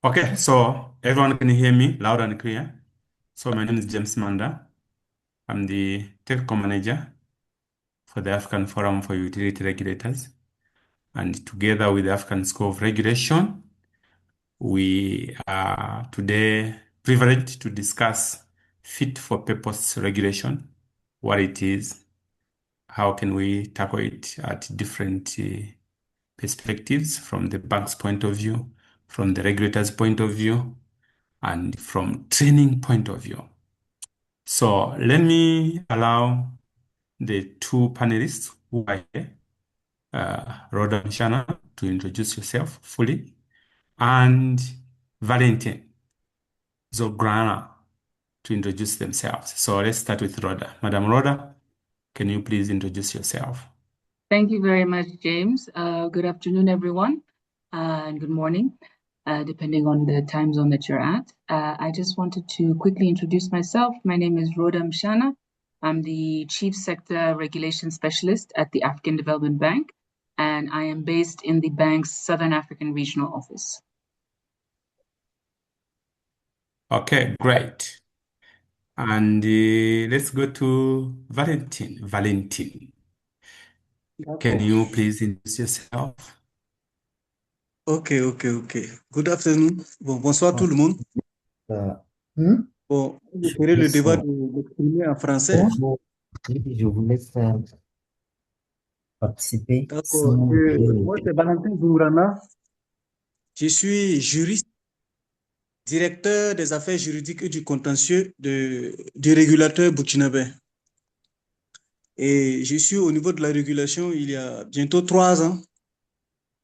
Okay, so everyone can hear me loud and clear. So my name is James Manda. I'm the technical manager for the African Forum for Utility Regulators. And together with the African School of Regulation, we are today privileged to discuss fit for purpose regulation, what it is, how can we tackle it at different perspectives from the bank's point of view, from the regulator's point of view, and from training point of view. So let me allow the two panelists who are here, Rhoda and Shanna, to introduce yourself fully, and Valentin Zograna to introduce themselves. So let's start with Rhoda. Madam Rhoda, can you please introduce yourself? Thank you very much, James. Good afternoon, everyone, and good morning, depending on the time zone that you're at. I just wanted to quickly introduce myself. My name is Rhoda Mshana. I'm the Chief Sector Regulation Specialist at the African Development Bank, and I am based in the bank's Southern African Regional Office. Okay, great. And let's go to Valentin. Valentin, can D'accord. you please introduce yourself? Ok. Good afternoon. Bonsoir tout le monde. Bon, je ferai le débat de m'exprimer en français. Bonjour, oui, je voulais faire participer D'accord. Moi, c'est Valentin Zourana. Je suis juriste, directeur des affaires juridiques et du contentieux du régulateur burkinabé. Et je suis au niveau de la régulation il y a bientôt 3 ans.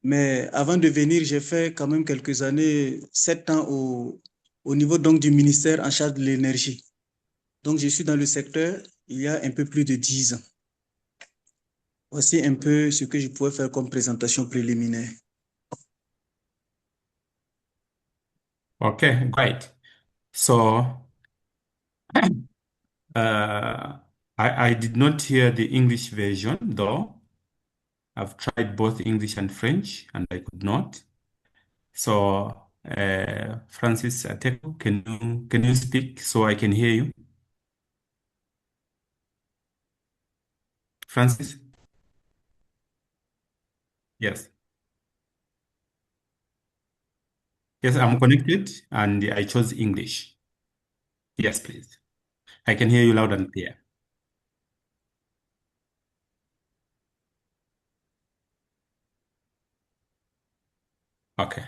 Mais avant de venir, j'ai fait quand même quelques années, 7 ans au niveau donc du ministère en charge de l'énergie. Donc, je suis dans le secteur il y a un peu plus de 10 ans. Voici un peu ce que je pourrais faire comme présentation préliminaire. Okay, great. So I did not hear the English version, though. I've tried both English and French, and I could not. So, Francis Ateko, can you speak so I can hear you? Francis? Yes. Yes, I'm connected, and I chose English. Yes, please. I can hear you loud and clear. Okay.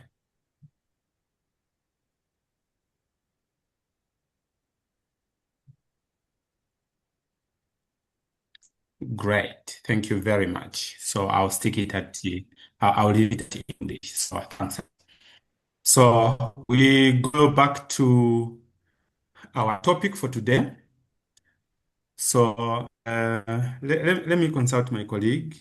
Great. Thank you very much. So I'll stick it at I'll leave it at English. So thanks. So we go back to our topic for today. So let me consult my colleague.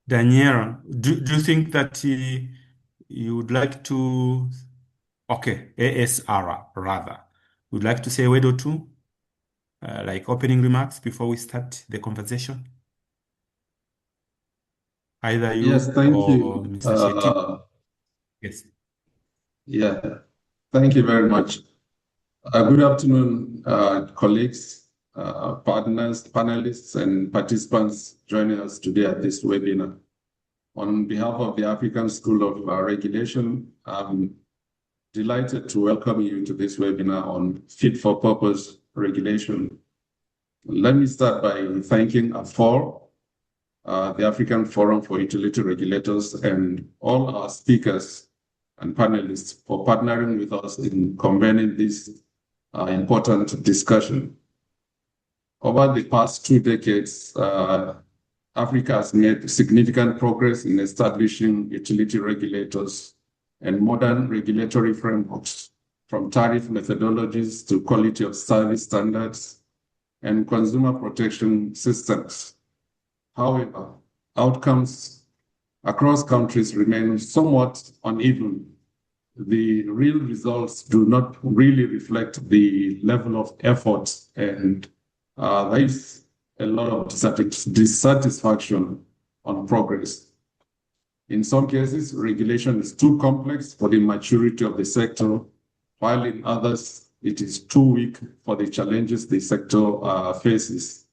Daniela, do you think that you would like to, okay, ASR rather, would like to say a word or two, like opening remarks before we start the conversation? Either you Yes, thank or you. Mr. Shetty. Yes. Yeah, thank you very much. Good afternoon, colleagues, partners, panelists, and participants joining us today at this webinar. On behalf of the African School of Regulation, I'm delighted to welcome you to this webinar on fit for purpose regulation. Let me start by thanking AFOR, the African Forum for Utility Regulators, and all our speakers and panelists for partnering with us in convening this important discussion. Over the past 2 decades, Africa has made significant progress in establishing utility regulators and modern regulatory frameworks, from tariff methodologies to quality of service standards and consumer protection systems. However, outcomes across countries remain somewhat uneven. The real results do not really reflect the level of effort, and there is a lot of dissatisfaction on progress. In some cases, regulation is too complex for the maturity of the sector, while in others, it is too weak for the challenges the sector faces.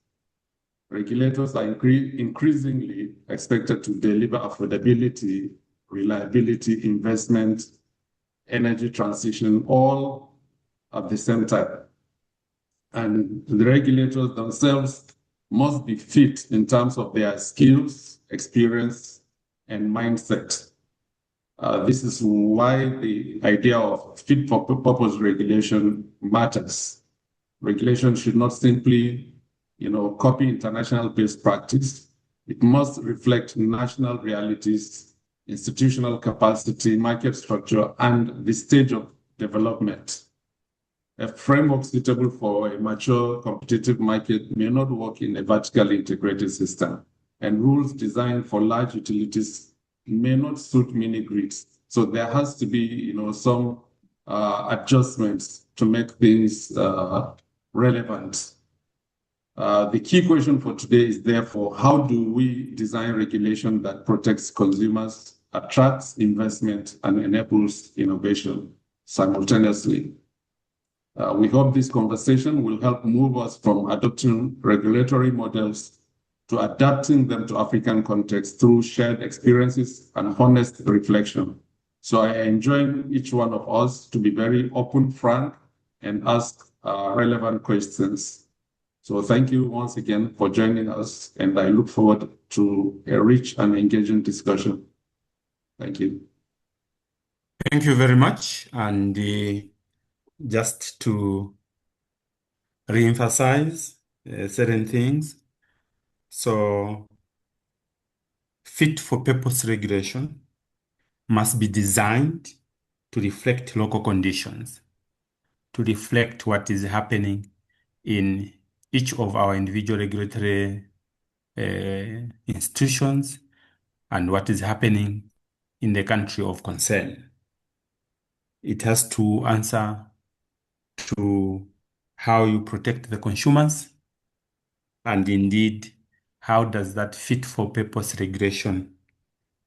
Regulators are increasingly expected to deliver affordability, reliability, investment, energy transition, all at the same time. And the regulators themselves must be fit in terms of their skills, experience, and mindset. This is why the idea of fit for purpose regulation matters. Regulation should not simply, copy international best practice. It must reflect national realities, institutional capacity, market structure, and the stage of development. A framework suitable for a mature competitive market may not work in a vertically integrated system, and rules designed for large utilities may not suit mini grids. So there has to be, some adjustments to make things relevant. The key question for today is therefore, how do we design regulation that protects consumers, attracts investment, and enables innovation simultaneously? We hope this conversation will help move us from adopting regulatory models to adapting them to African context through shared experiences and honest reflection. So I enjoin each one of us to be very open, frank, and ask relevant questions. So thank you once again for joining us, and I look forward to a rich and engaging discussion. Thank you. Thank you very much. And just to re-emphasize certain things. So, fit for purpose regulation must be designed to reflect local conditions, to reflect what is happening in each of our individual regulatory institutions and what is happening in the country of concern. It has to answer to how you protect the consumers, and indeed, how does that fit for purpose regulation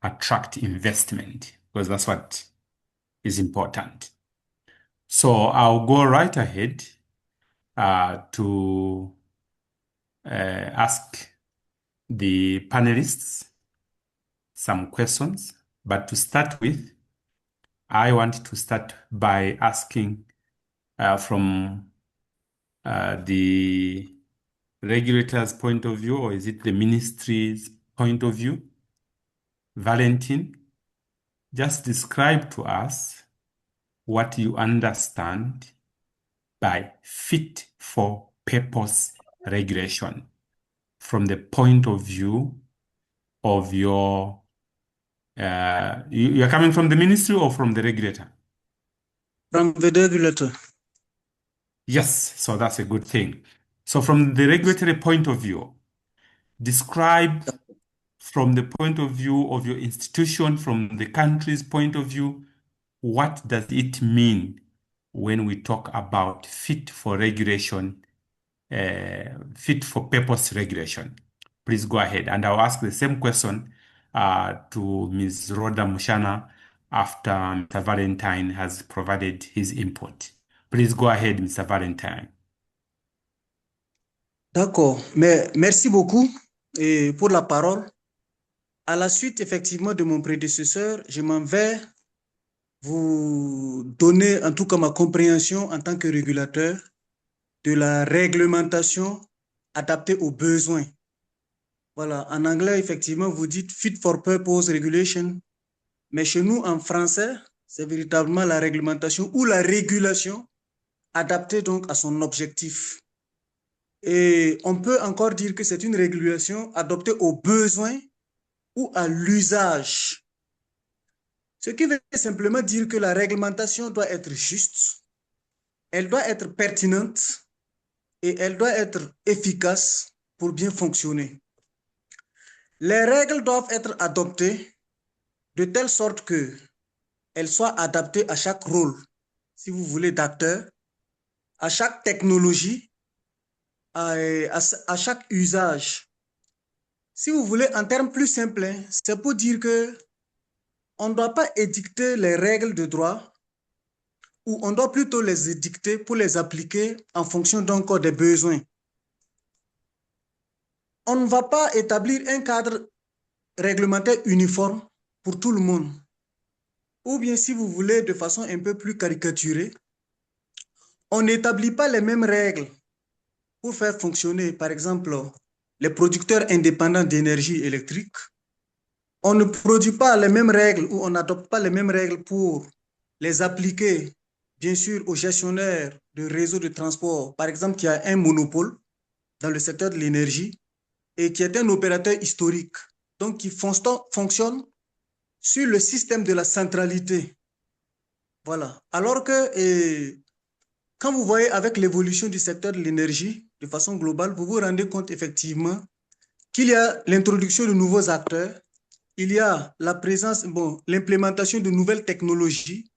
attract investment? Because that's what is important. So I'll go right ahead to ask the panelists some questions. But to start with, I want to start by asking from the regulator's point of view, or is it the ministry's point of view? Valentin, just describe to us what you understand by fit for purpose regulation from the point of view of your, you're coming from the ministry or from the regulator? From the regulator. Yes, so that's a good thing. So from the regulatory point of view, describe from the point of view of your institution, from the country's point of view, what does it mean when we talk about fit for regulation, fit for purpose regulation? Please go ahead. And I'll ask the same question to Ms. Rhoda Mushana after Mr. Valentine has provided his input. Please go ahead, Mr. Valentine. D'accord, mais merci beaucoup pour la parole. À la suite, effectivement, de mon prédécesseur, je m'en vais vous donner en tout cas ma compréhension en tant que régulateur de la réglementation adaptée aux besoins. Voilà, en anglais, effectivement, vous dites fit for purpose regulation, mais chez nous, en français, c'est véritablement la réglementation ou la régulation adaptée donc à son objectif. Et on peut encore dire que c'est une régulation adaptée aux besoins ou à l'usage. Ce qui veut simplement dire que la réglementation doit être juste, elle doit être pertinente et elle doit être efficace pour bien fonctionner. Les règles doivent être adoptées de telle sorte qu'elles soient adaptées à chaque rôle, si vous voulez, d'acteur, à chaque technologie, à chaque usage. Si vous voulez, en termes plus simples, c'est pour dire que on ne doit pas édicter les règles de droit, ou on doit plutôt les édicter pour les appliquer en fonction donc des besoins. On ne va pas établir un cadre réglementaire uniforme pour tout le monde. Ou bien, si vous voulez, de façon un peu plus caricaturée, on n'établit pas les mêmes règles pour faire fonctionner, par exemple, les producteurs indépendants d'énergie électrique. On ne produit pas les mêmes règles ou on n'adopte pas les mêmes règles pour les appliquer, bien sûr, aux gestionnaires de réseaux de transport, par exemple, qui a un monopole dans le secteur de l'énergie et qui est un opérateur historique, donc qui fonctionne sur le système de la centralité. Voilà. Alors que quand vous voyez avec l'évolution du secteur de l'énergie, de façon globale, vous vous rendez compte effectivement qu'il y a l'introduction de nouveaux acteurs, il y a la présence, l'implémentation de nouvelles technologies,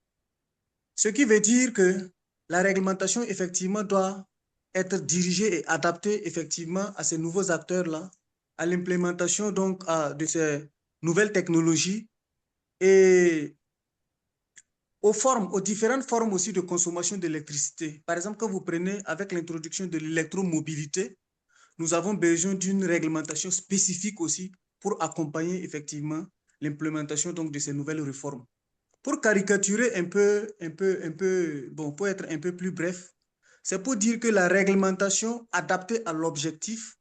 ce qui veut dire que la réglementation effectivement doit être dirigée et adaptée effectivement à ces nouveaux acteurs-là, à l'implémentation donc de ces nouvelles technologies et aux différentes formes aussi de consommation d'électricité. Par exemple, quand vous prenez avec l'introduction de l'électromobilité, nous avons besoin d'une réglementation spécifique aussi pour accompagner effectivement l'implémentation donc de ces nouvelles réformes. Pour caricaturer pour être un peu plus bref, c'est pour dire que la réglementation adaptée à l'objectif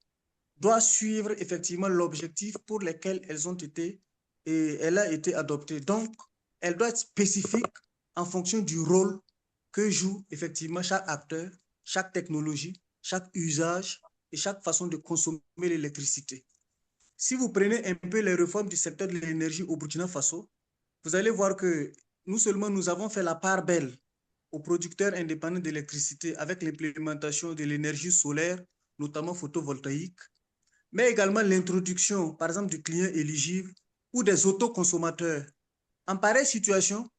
doit suivre effectivement l'objectif pour lequel elle a été adoptée. Donc, elle doit être spécifique en fonction du rôle que joue effectivement chaque acteur, chaque technologie, chaque usage et chaque façon de consommer l'électricité. Si vous prenez un peu les réformes du secteur de l'énergie au Burkina Faso, vous allez voir que nous avons fait la part belle aux producteurs indépendants d'électricité avec l'implémentation de l'énergie solaire, notamment photovoltaïque, mais également l'introduction, par exemple, du client éligible ou des autoconsommateurs. En pareille situation,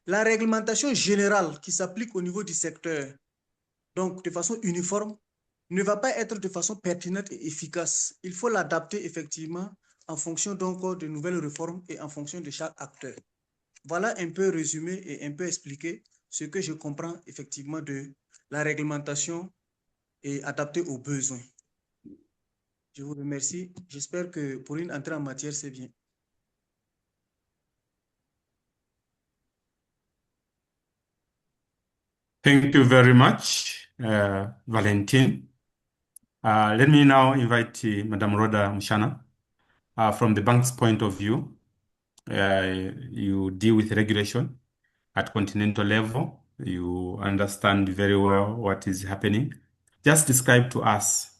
la réglementation générale qui s'applique au niveau du secteur, donc de façon uniforme, ne va pas être de façon pertinente et efficace. Il faut l'adapter effectivement en fonction donc de nouvelles réformes et en fonction de chaque acteur. Voilà un peu résumé et un peu expliqué ce que je comprends effectivement de la réglementation et adaptée aux besoins. Je vous remercie. J'espère que pour une entrée en matière, c'est bien. Thank you very much, Valentin. Let me now invite Madam Rhoda Mshana. From the bank's point of view, you deal with regulation at continental level. You understand very well what is happening. Just describe to us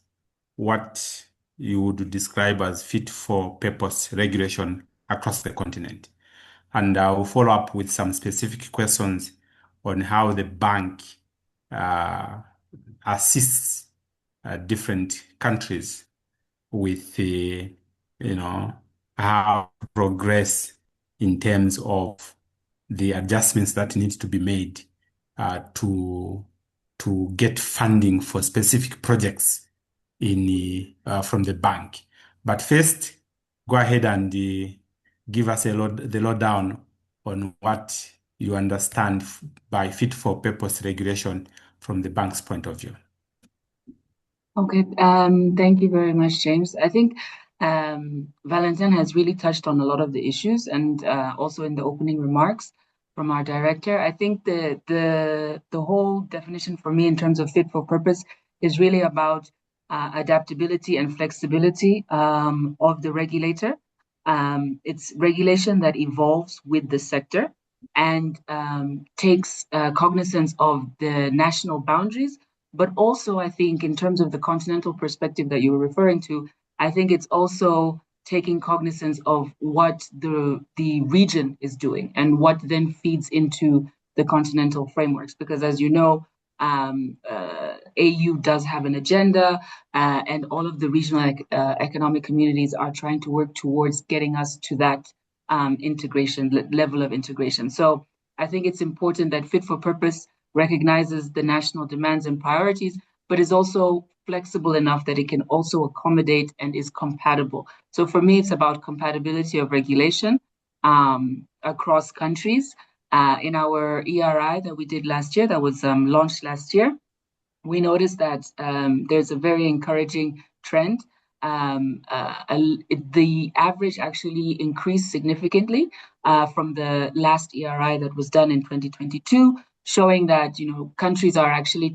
what you would describe as fit for purpose regulation across the continent. And I will follow up with some specific questions on how the bank assists different countries with how to progress in terms of the adjustments that need to be made to get funding for specific projects from the bank. But first, go ahead and give us the lowdown on what you understand by fit for purpose regulation from the bank's point of view. Okay, thank you very much, James. I think Valentin has really touched on a lot of the issues, and also in the opening remarks from our director. I think the whole definition for me in terms of fit for purpose is really about adaptability and flexibility of the regulator. It's regulation that evolves with the sector and takes cognizance of the national boundaries. But also, I think in terms of the continental perspective that you were referring to, I think it's also taking cognizance of what the region is doing and what then feeds into the continental frameworks. Because as you know, AU does have an agenda, and all of the regional economic communities are trying to work towards getting us to that level of integration. So I think it's important that fit for purpose recognizes the national demands and priorities, but is also flexible enough that it can also accommodate and is compatible. So for me, it's about compatibility of regulation across countries. In our ERI that we did last year, that was launched last year, we noticed that there's a very encouraging trend. The average actually increased significantly from the last ERI that was done in 2022, showing that countries are actually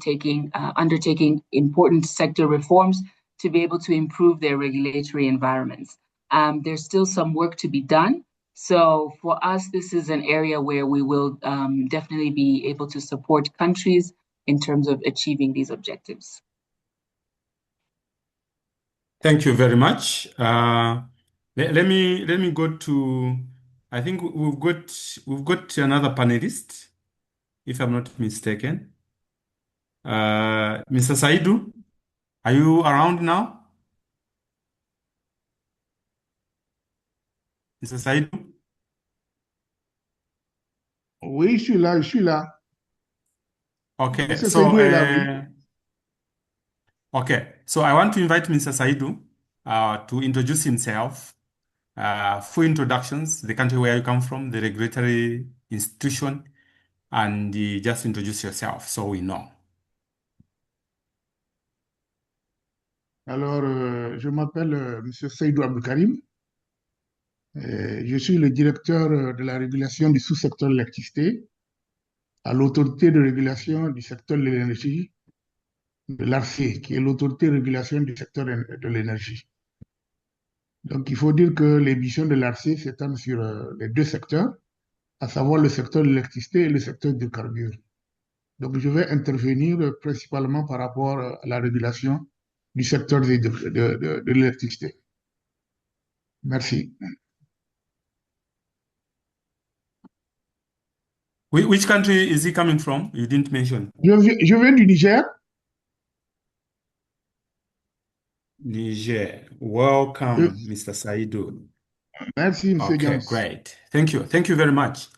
undertaking important sector reforms to be able to improve their regulatory environments. There's still some work to be done. So for us, this is an area where we will definitely be able to support countries in terms of achieving these objectives. Thank you very much. Let me go to. I think we've got another panelist, if I'm not mistaken. Mr. Saidu, are you around now? Mr. Saidu? Oui, je suis là, je suis là. Okay, Monsieur so Seydou est là, oui. so I want to invite Mr. Saidu to introduce himself. Full introductions, the country where you come from, the regulatory institution, and just introduce yourself so we know. Alors, je m'appelle Monsieur Seydou Abdoukarim. Je suis le directeur de la régulation du sous-secteur de l'électricité à l'autorité de régulation du secteur de l'énergie, de l'ARCE, qui est l'autorité de régulation du secteur de l'énergie. Donc, il faut dire que les missions de l'ARCE s'étendent sur les deux secteurs, à savoir le secteur de l'électricité et le secteur du carburant. Donc, je vais intervenir principalement par rapport à la régulation du secteur de l'électricité. Merci. Which country is he coming from? You didn't mention. Je viens du Niger. Niger. Welcome, Mr. Saidu. Merci, M. Okay, James. great. Thank you. Thank you very much.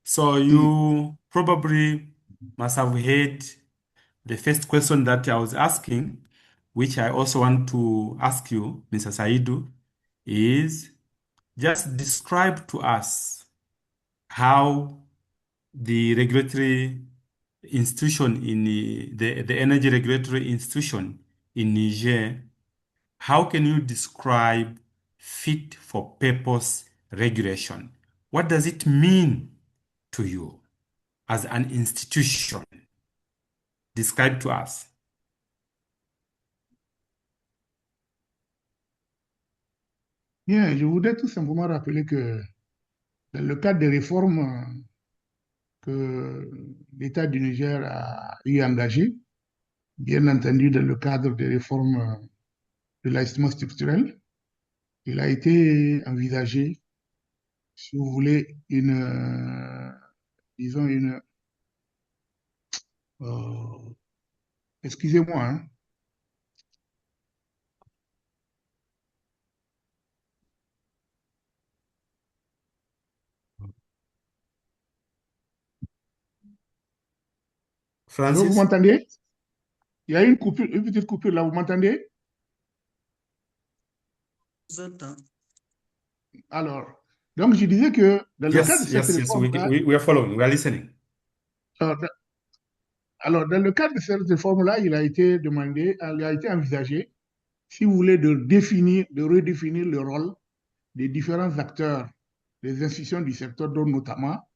So you probably must have heard the first question that I was asking, which I also want to ask you, Mr. Saidu, is just describe to us how the regulatory institution in the energy regulatory institution in Niger, how can you describe fit for purpose regulation? What does it mean to you as an institution? Describe to us. Bien, je voudrais tout simplement rappeler que dans le cadre des réformes que l'État du Niger a eu engagées, bien entendu dans le cadre des réformes de l'ajustement structurel, il a été envisagé, si vous voulez, disons excusez-moi, hein. Allô, vous Francis? m'entendez? Il y a une coupure, une petite coupure là, vous m'entendez? Alors, donc je disais que dans le cadre de cette Yes, réforme-là, we are following, we are listening. alors, dans le cadre de cette réforme-là, il a été demandé, il a été envisagé, si vous voulez, de redéfinir le rôle des différents acteurs, des institutions du secteur, dont notamment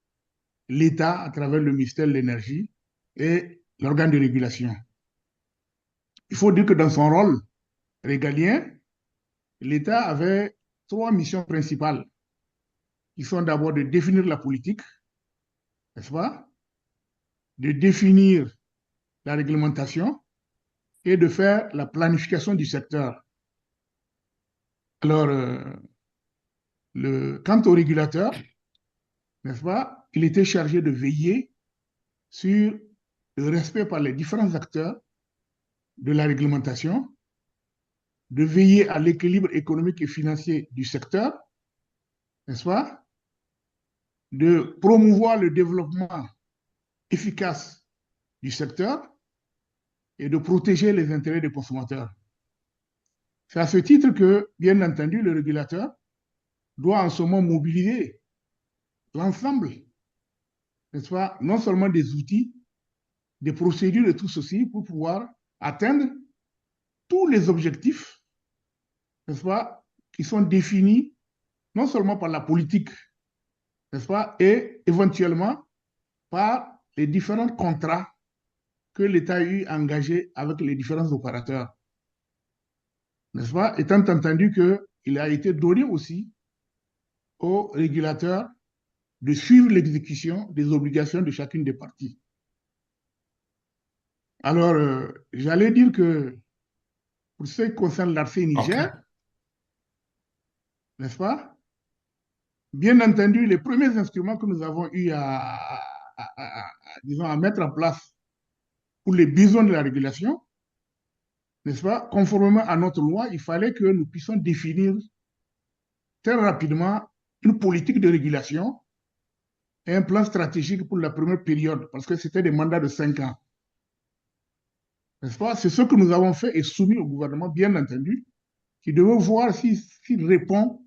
l'État à travers le ministère de l'Énergie et l'organe de régulation. Il faut dire que dans son rôle régalien, l'État avait trois missions principales, qui sont d'abord de définir la politique, n'est-ce pas, de définir la réglementation et de faire la planification du secteur. Alors, quant au régulateur, n'est-ce pas, il était chargé de veiller sur le respect par les différents acteurs de la réglementation, de veiller à l'équilibre économique et financier du secteur, n'est-ce pas, de promouvoir le développement efficace du secteur et de protéger les intérêts des consommateurs. C'est à ce titre que, bien entendu, le régulateur doit en ce moment mobiliser l'ensemble, n'est-ce pas, non seulement des outils, des procédures et tout ceci pour pouvoir atteindre tous les objectifs, n'est-ce pas, qui sont définis non seulement par la politique, n'est-ce pas, et éventuellement par les différents contrats que l'État a eu engagés avec les différents opérateurs, n'est-ce pas, étant entendu qu'il a été donné aussi aux régulateurs de suivre l'exécution des obligations de chacune des parties. Alors, j'allais dire que pour ce qui concerne l'ARC Okay. Niger, n'est-ce pas, bien entendu, les premiers instruments que nous avons eu disons, à mettre en place pour les besoins de la régulation, n'est-ce pas, conformément à notre loi, il fallait que nous puissions définir très rapidement une politique de régulation et un plan stratégique pour la première période, parce que c'était des mandats de 5 ans. N'est-ce pas? C'est ce que nous avons fait et soumis au gouvernement, bien entendu, qui devait voir s'il répond,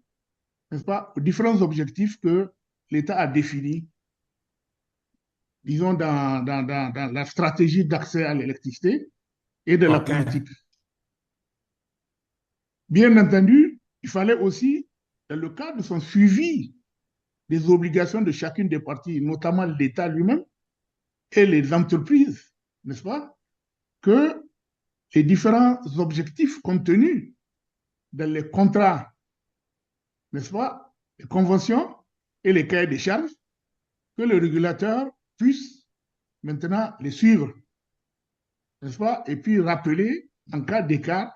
n'est-ce pas, aux différents objectifs que l'État a définis, disons, dans la stratégie d'accès à l'électricité et de la Okay. politique. Bien entendu, il fallait aussi, dans le cadre de son suivi des obligations de chacune des parties, notamment l'État lui-même et les entreprises, n'est-ce pas, que les différents objectifs contenus dans les contrats, n'est-ce pas, les conventions et les cahiers des charges, que le régulateur puisse maintenant les suivre, n'est-ce pas, et puis rappeler en cas d'écart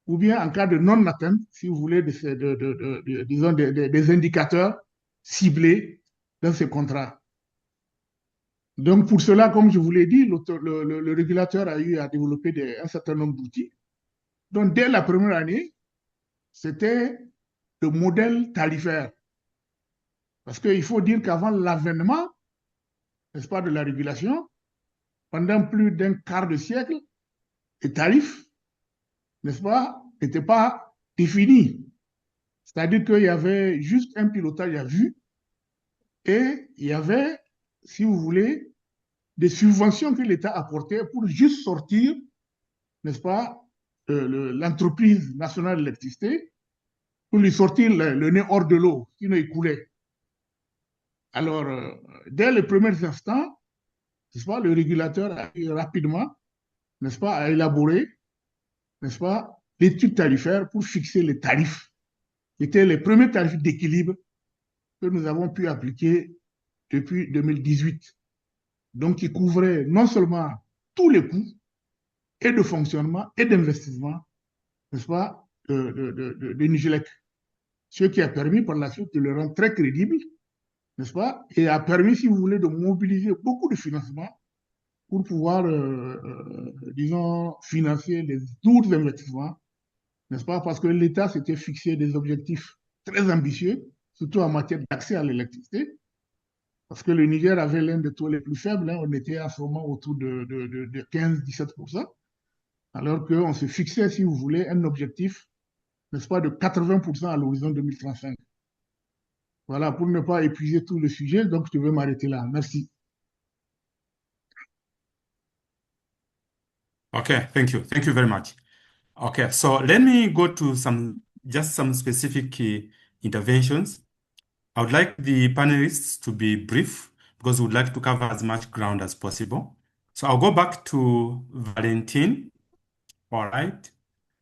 ou bien en cas de non-atteinte, si vous voulez, disons des indicateurs ciblés dans ces contrats. Donc, pour cela, comme je vous l'ai dit, le régulateur a eu à développer un certain nombre d'outils. Donc, dès la première année, c'était le modèle tarifaire. Parce qu'il faut dire qu'avant l'avènement, n'est-ce pas, de la régulation, pendant plus d'un quart de siècle, les tarifs, n'est-ce pas, n'étaient pas définis. C'est-à-dire qu'il y avait juste un pilotage à vue et il y avait, si vous voulez, des subventions que l'État apportait pour juste sortir, n'est-ce pas, l'entreprise nationale de l'électricité, pour lui sortir le nez hors de l'eau, sinon il coulait. Alors, dès les premiers instants, n'est-ce pas, le régulateur a eu rapidement, n'est-ce pas, à élaborer, n'est-ce pas, l'étude tarifaire pour fixer les tarifs, qui étaient les premiers tarifs d'équilibre que nous avons pu appliquer depuis 2018. Donc, qui couvrait non seulement tous les coûts et de fonctionnement et d'investissement, n'est-ce pas, de Nigélec. Ce qui a permis par la suite de le rendre très crédible, n'est-ce pas, et a permis, si vous voulez, de mobiliser beaucoup de financements pour pouvoir, disons, financer les lourds investissements, n'est-ce pas, parce que l'État s'était fixé des objectifs très ambitieux, surtout en matière d'accès à l'électricité, parce que le Niger avait l'un des taux les plus faibles, hein, on était à ce moment autour de 15-17%, alors qu'on se fixait, si vous voulez, un objectif, n'est-ce pas, de 80% à l'horizon 2035. Voilà, pour ne pas épuiser tout le sujet, donc je vais m'arrêter là. Merci. Okay, thank you. Thank you very much. Okay, so let me go to some specific interventions. I would like the panelists to be brief because we would like to cover as much ground as possible. So I'll go back to Valentin. All right.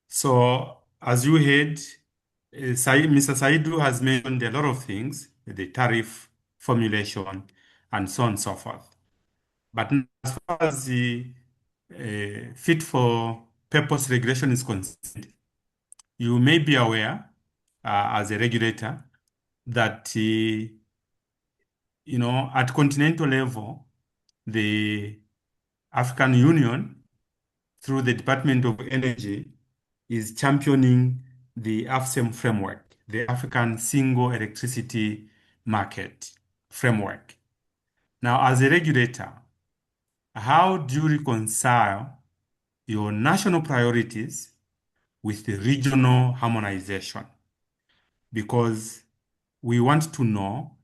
So as you heard, Mr. Saidu has mentioned a lot of things, the tariff formulation and so on and so forth. But as far as the fit for purpose regulation is concerned, you may be aware as a regulator that at continental level, the African Union, through the Department of Energy, is championing the AFSEM framework, the African Single Electricity Market framework. Now, as a regulator, how do you reconcile your national priorities with the regional harmonization? Because we want to know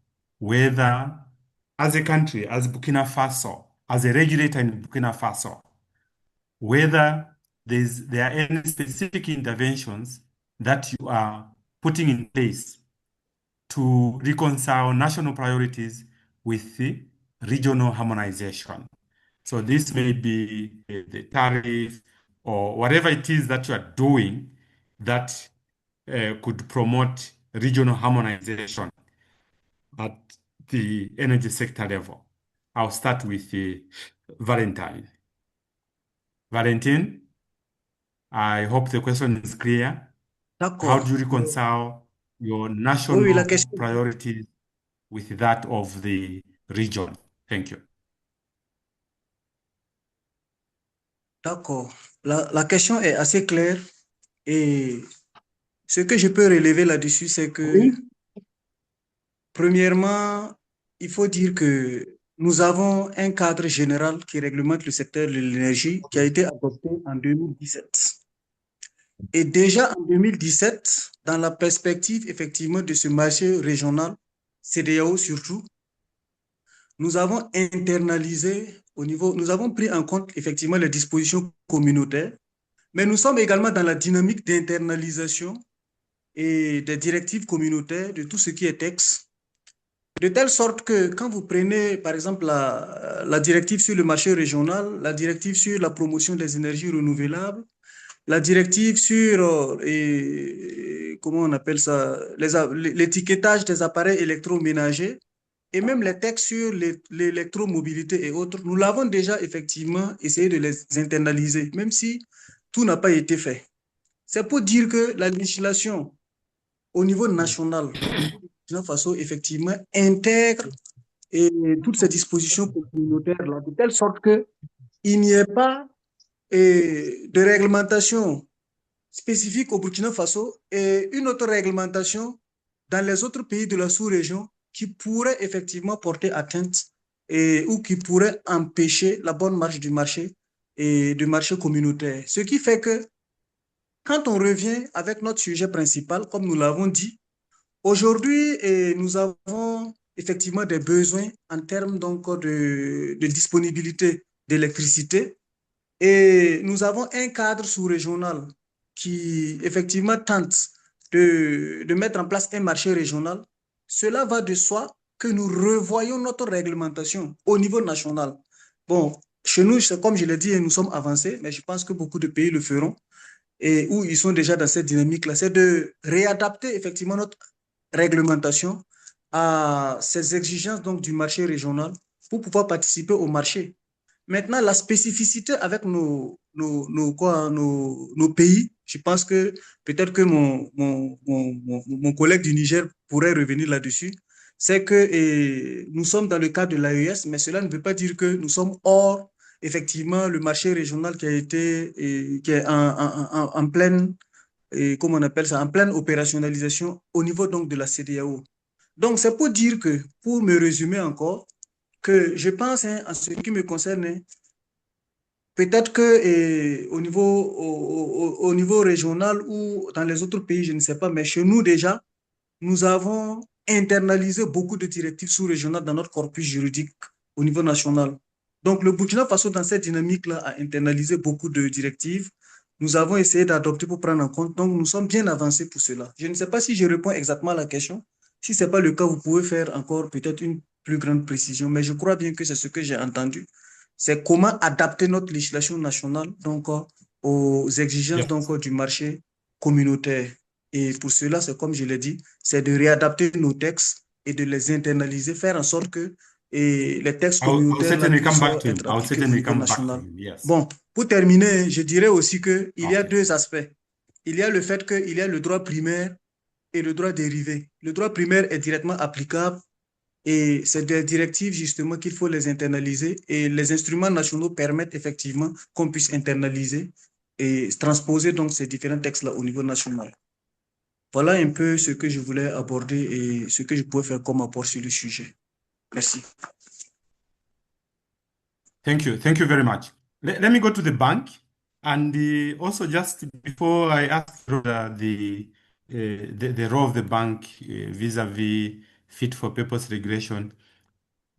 whether as a country, as Burkina Faso, as a regulator in Burkina Faso, whether there are any specific interventions that you are putting in place to reconcile national priorities with the regional harmonization. So this may be the tariff or whatever it is that you are doing that could promote regional harmonization at the energy sector level. I'll start with Valentine. Valentine, I hope the question is clear. How D'accord. do you reconcile your Oui, oui, la national question. priorities with that of the region? Thank you. D'accord. La question est assez claire et ce que je peux relever là-dessus, c'est que, Oui. premièrement, il faut dire que nous avons un cadre général qui réglemente le secteur de l'énergie qui a été adopté en 2017. Et déjà en 2017, dans la perspective effectivement de ce marché régional, CEDEAO surtout, nous avons internalisé au niveau, nous avons pris en compte effectivement les dispositions communautaires, mais nous sommes également dans la dynamique d'internalisation et des directives communautaires de tout ce qui est texte, de telle sorte que quand vous prenez par exemple la directive sur le marché régional, la directive sur la promotion des énergies renouvelables, la directive sur, comment on appelle ça, l'étiquetage des appareils électroménagers et même les textes sur l'électromobilité et autres, nous l'avons déjà effectivement essayé de les internaliser, même si tout n'a pas été fait. C'est pour dire que la législation au niveau national du Burkina Faso, effectivement, intègre et toutes ces dispositions communautaires-là, de telle sorte qu'il n'y ait pas de réglementation spécifique au Burkina Faso et une autre réglementation dans les autres pays de la sous-région qui pourrait effectivement porter atteinte ou qui pourrait empêcher la bonne marche du marché et du marché communautaire. Ce qui fait que quand on revient avec notre sujet principal, comme nous l'avons dit, aujourd'hui, nous avons effectivement des besoins en termes donc de disponibilité d'électricité et nous avons un cadre sous-régional qui effectivement tente de mettre en place un marché régional. Cela va de soi que nous revoyons notre réglementation au niveau national. Bon, chez nous, comme je l'ai dit, nous sommes avancés, mais je pense que beaucoup de pays le feront et où ils sont déjà dans cette dynamique-là, c'est de réadapter effectivement notre réglementation à ces exigences donc du marché régional pour pouvoir participer au marché. Maintenant, la spécificité avec nos pays, je pense que peut-être que mon collègue du Niger pourrait revenir là-dessus, c'est que nous sommes dans le cadre de l'AES, mais cela ne veut pas dire que nous sommes hors, effectivement, le marché régional qui a été, qui est en pleine, comment on appelle ça, en pleine opérationnalisation au niveau donc de la CEDEAO. Donc, c'est pour dire que, pour me résumer encore, que je pense, hein, en ce qui me concerne, hein, peut-être que au niveau régional ou dans les autres pays, je ne sais pas, mais chez nous déjà, nous avons internalisé beaucoup de directives sous-régionales dans notre corpus juridique au niveau national. Donc, le Burkina Faso, dans cette dynamique-là, a internalisé beaucoup de directives. Nous avons essayé d'adopter pour prendre en compte. Donc, nous sommes bien avancés pour cela. Je ne sais pas si je réponds exactement à la question. Si ce n'est pas le cas, vous pouvez faire encore peut-être une plus grande précision, mais je crois bien que c'est ce que j'ai entendu. C'est comment adapter notre législation nationale donc, aux exigences Yes. donc, du marché communautaire. Et pour cela, c'est comme je l'ai dit, c'est de réadapter nos textes et de les internaliser, faire en sorte que les textes I'll communautaires là, certainly come puissent back to you. être I'll appliqués au certainly niveau come back to national. you. Yes. Bon, pour terminer, je dirais aussi qu'il y a Okay. deux aspects. Il y a le fait qu'il y a le droit primaire et le droit dérivé. Le droit primaire est directement applicable et c'est des directives justement qu'il faut les internaliser et les instruments nationaux permettent effectivement qu'on puisse internaliser et transposer donc ces différents textes-là au niveau national. Voilà un peu ce que je voulais aborder et ce que je pouvais faire comme apport sur le sujet. Merci. Thank you. Thank you very much. Let me go to the bank. And also, just before I ask the role of the bank vis-a-vis fit for purpose regulation.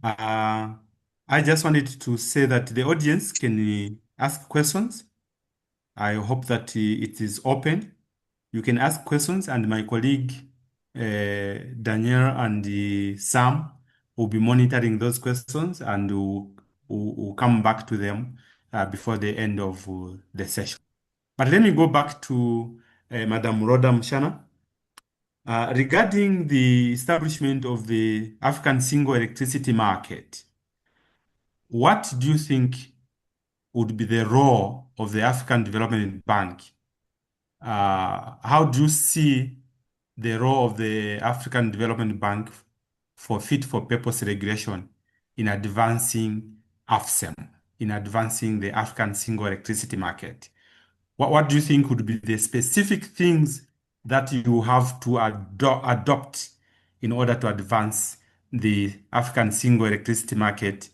I just wanted to say that the audience can ask questions. I hope that it is open. You can ask questions, and my colleague Daniel and Sam will be monitoring those questions, and will come back to them before the end of the session. But let me go back to Madam Rhoda Mshana. Regarding the establishment of the African single electricity market, what do you think would be the role of the African Development Bank? How do you see the role of the African Development Bank for fit for purpose regulation in advancing AFSEM, in advancing the African single electricity market? What do you think would be the specific things that you have to adopt in order to advance the African single electricity market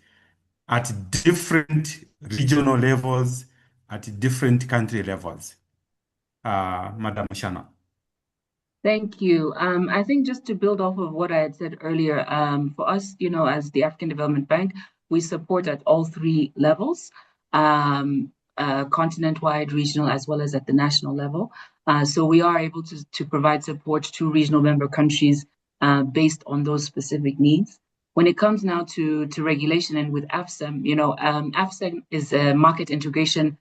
at different regional levels, at different country levels? Madam Shana. Thank you. I think just to build off of what I had said earlier, for us, as the African Development Bank, we support at all three levels, continent-wide, regional, as well as at the national level. So we are able to provide support to regional member countries based on those specific needs. When it comes now to regulation and with AFSEM, AFSEM is a market integration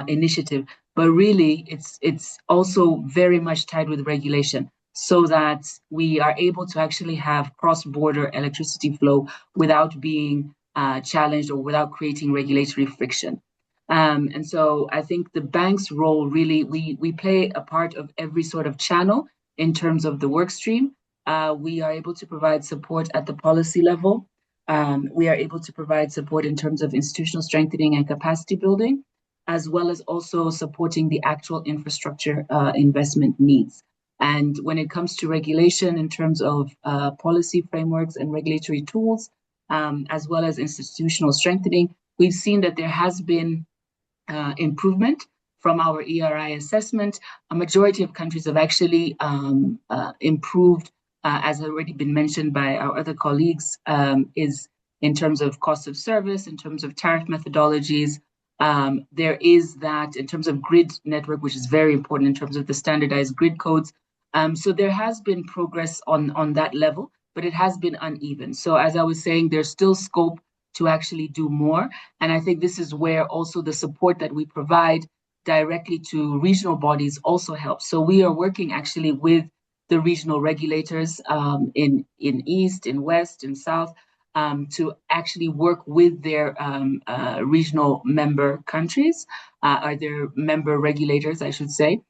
initiative, but really it's also very much tied with regulation so that we are able to actually have cross-border electricity flow without being challenged or without creating regulatory friction. And so I think the bank's role really, we play a part of every sort of channel in terms of the work stream. We are able to provide support at the policy level. We are able to provide support in terms of institutional strengthening and capacity building, as well as also supporting the actual infrastructure investment needs. And when it comes to regulation in terms of policy frameworks and regulatory tools, as well as institutional strengthening, we've seen that there has been improvement from our ERI assessment. A majority of countries have actually improved, as already been mentioned by our other colleagues, is in terms of cost of service, in terms of tariff methodologies. There is that in terms of grid network, which is very important in terms of the standardized grid codes. So there has been progress on that level, but it has been uneven. So as I was saying, there's still scope to actually do more. And I think this is where also the support that we provide directly to regional bodies also helps. So we are working actually with the regional regulators in East, in West, in South, to actually work with their regional member countries, or their member regulators, I should say,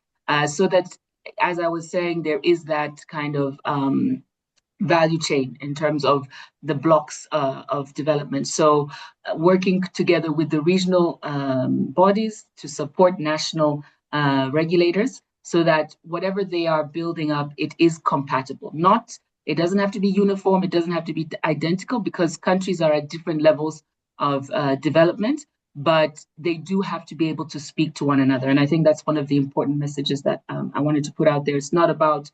so that, as I was saying, there is that kind of value chain in terms of the blocks of development. So working together with the regional bodies to support national regulators so that whatever they are building up, it is compatible. It doesn't have to be uniform, it doesn't have to be identical because countries are at different levels of development, but they do have to be able to speak to one another. And I think that's one of the important messages that I wanted to put out there. It's not about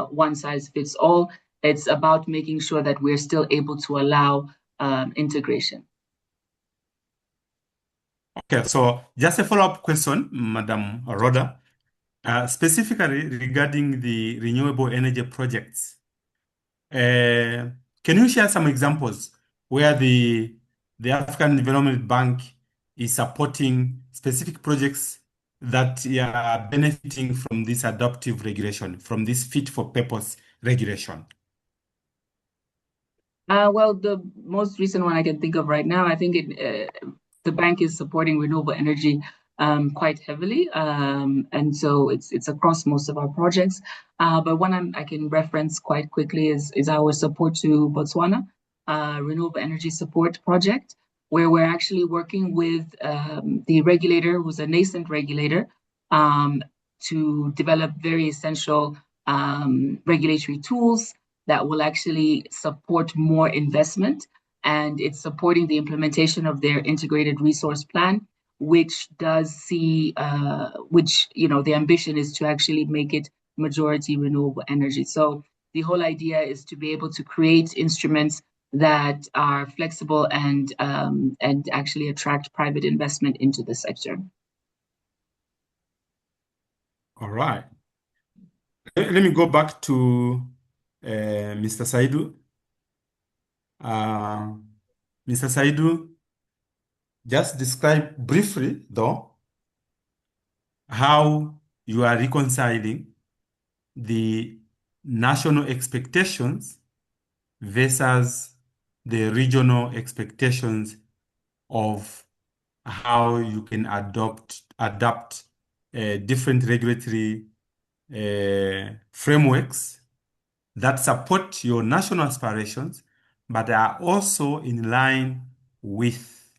one size fits all. It's about making sure that we're still able to allow integration. Okay, so just a follow-up question, Madam Rhoda, specifically regarding the renewable energy projects. Can you share some examples where the African Development Bank is supporting specific projects that are benefiting from this adaptive regulation, from this fit for purpose regulation? Well, the most recent one I can think of right now, I think the bank is supporting renewable energy quite heavily, and so it's across most of our projects. But one I can reference quite quickly is our support to Botswana renewable energy support project, where we're actually working with the regulator, who's a nascent regulator, to develop very essential regulatory tools that will actually support more investment. And it's supporting the implementation of their integrated resource plan, which does see, the ambition is to actually make it majority renewable energy. So the whole idea is to be able to create instruments that are flexible and actually attract private investment into the sector. All right. Let me go back to Mr. Saidu. Uh, Mr. Saidu, just describe briefly, though, how you are reconciling the national expectations versus the regional expectations of how you can adapt different regulatory frameworks that support your national aspirations, but are also in line with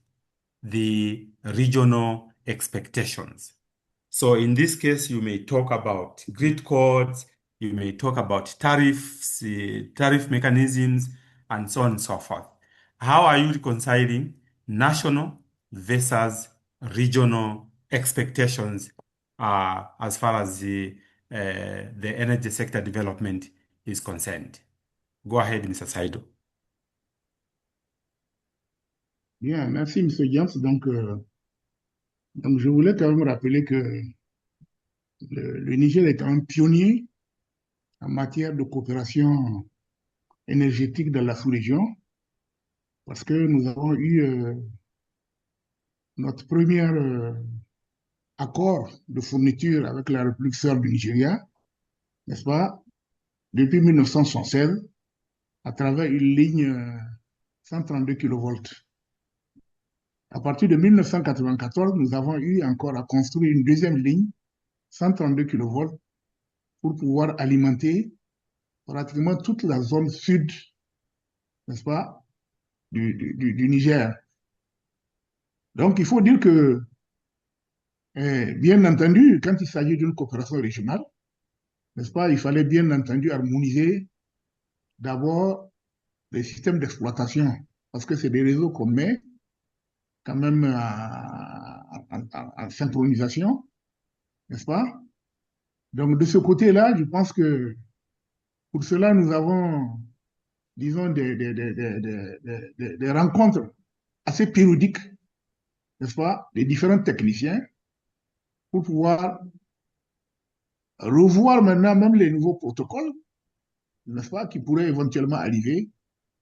the regional expectations. So in this case, you may talk about grid codes, you may talk about tariffs, tariff mechanisms, and so on and so forth. How are you reconciling national versus regional expectations as far as the energy sector development is concerned? Go ahead, Mr. Saido. Bien, merci, M. James. Donc, je voulais quand même rappeler que le Niger est un pionnier en matière de coopération énergétique dans la sous-région parce que nous avons eu notre premier accord de fourniture avec la République sœur du Nigeria, n'est-ce pas, depuis 1976, à travers une ligne 132 kV. À partir de 1994, nous avons eu encore à construire une deuxième ligne 132 kV pour pouvoir alimenter pratiquement toute la zone sud, n'est-ce pas, du Niger. Donc, il faut dire que, bien entendu, quand il s'agit d'une coopération régionale, n'est-ce pas, il fallait bien entendu harmoniser d'abord les systèmes d'exploitation, parce que c'est des réseaux qu'on met quand même en synchronisation, n'est-ce pas? Donc, de ce côté-là, je pense que pour cela, nous avons, disons, des rencontres assez périodiques, n'est-ce pas, des différents techniciens pour pouvoir revoir maintenant même les nouveaux protocoles, n'est-ce pas, qui pourraient éventuellement arriver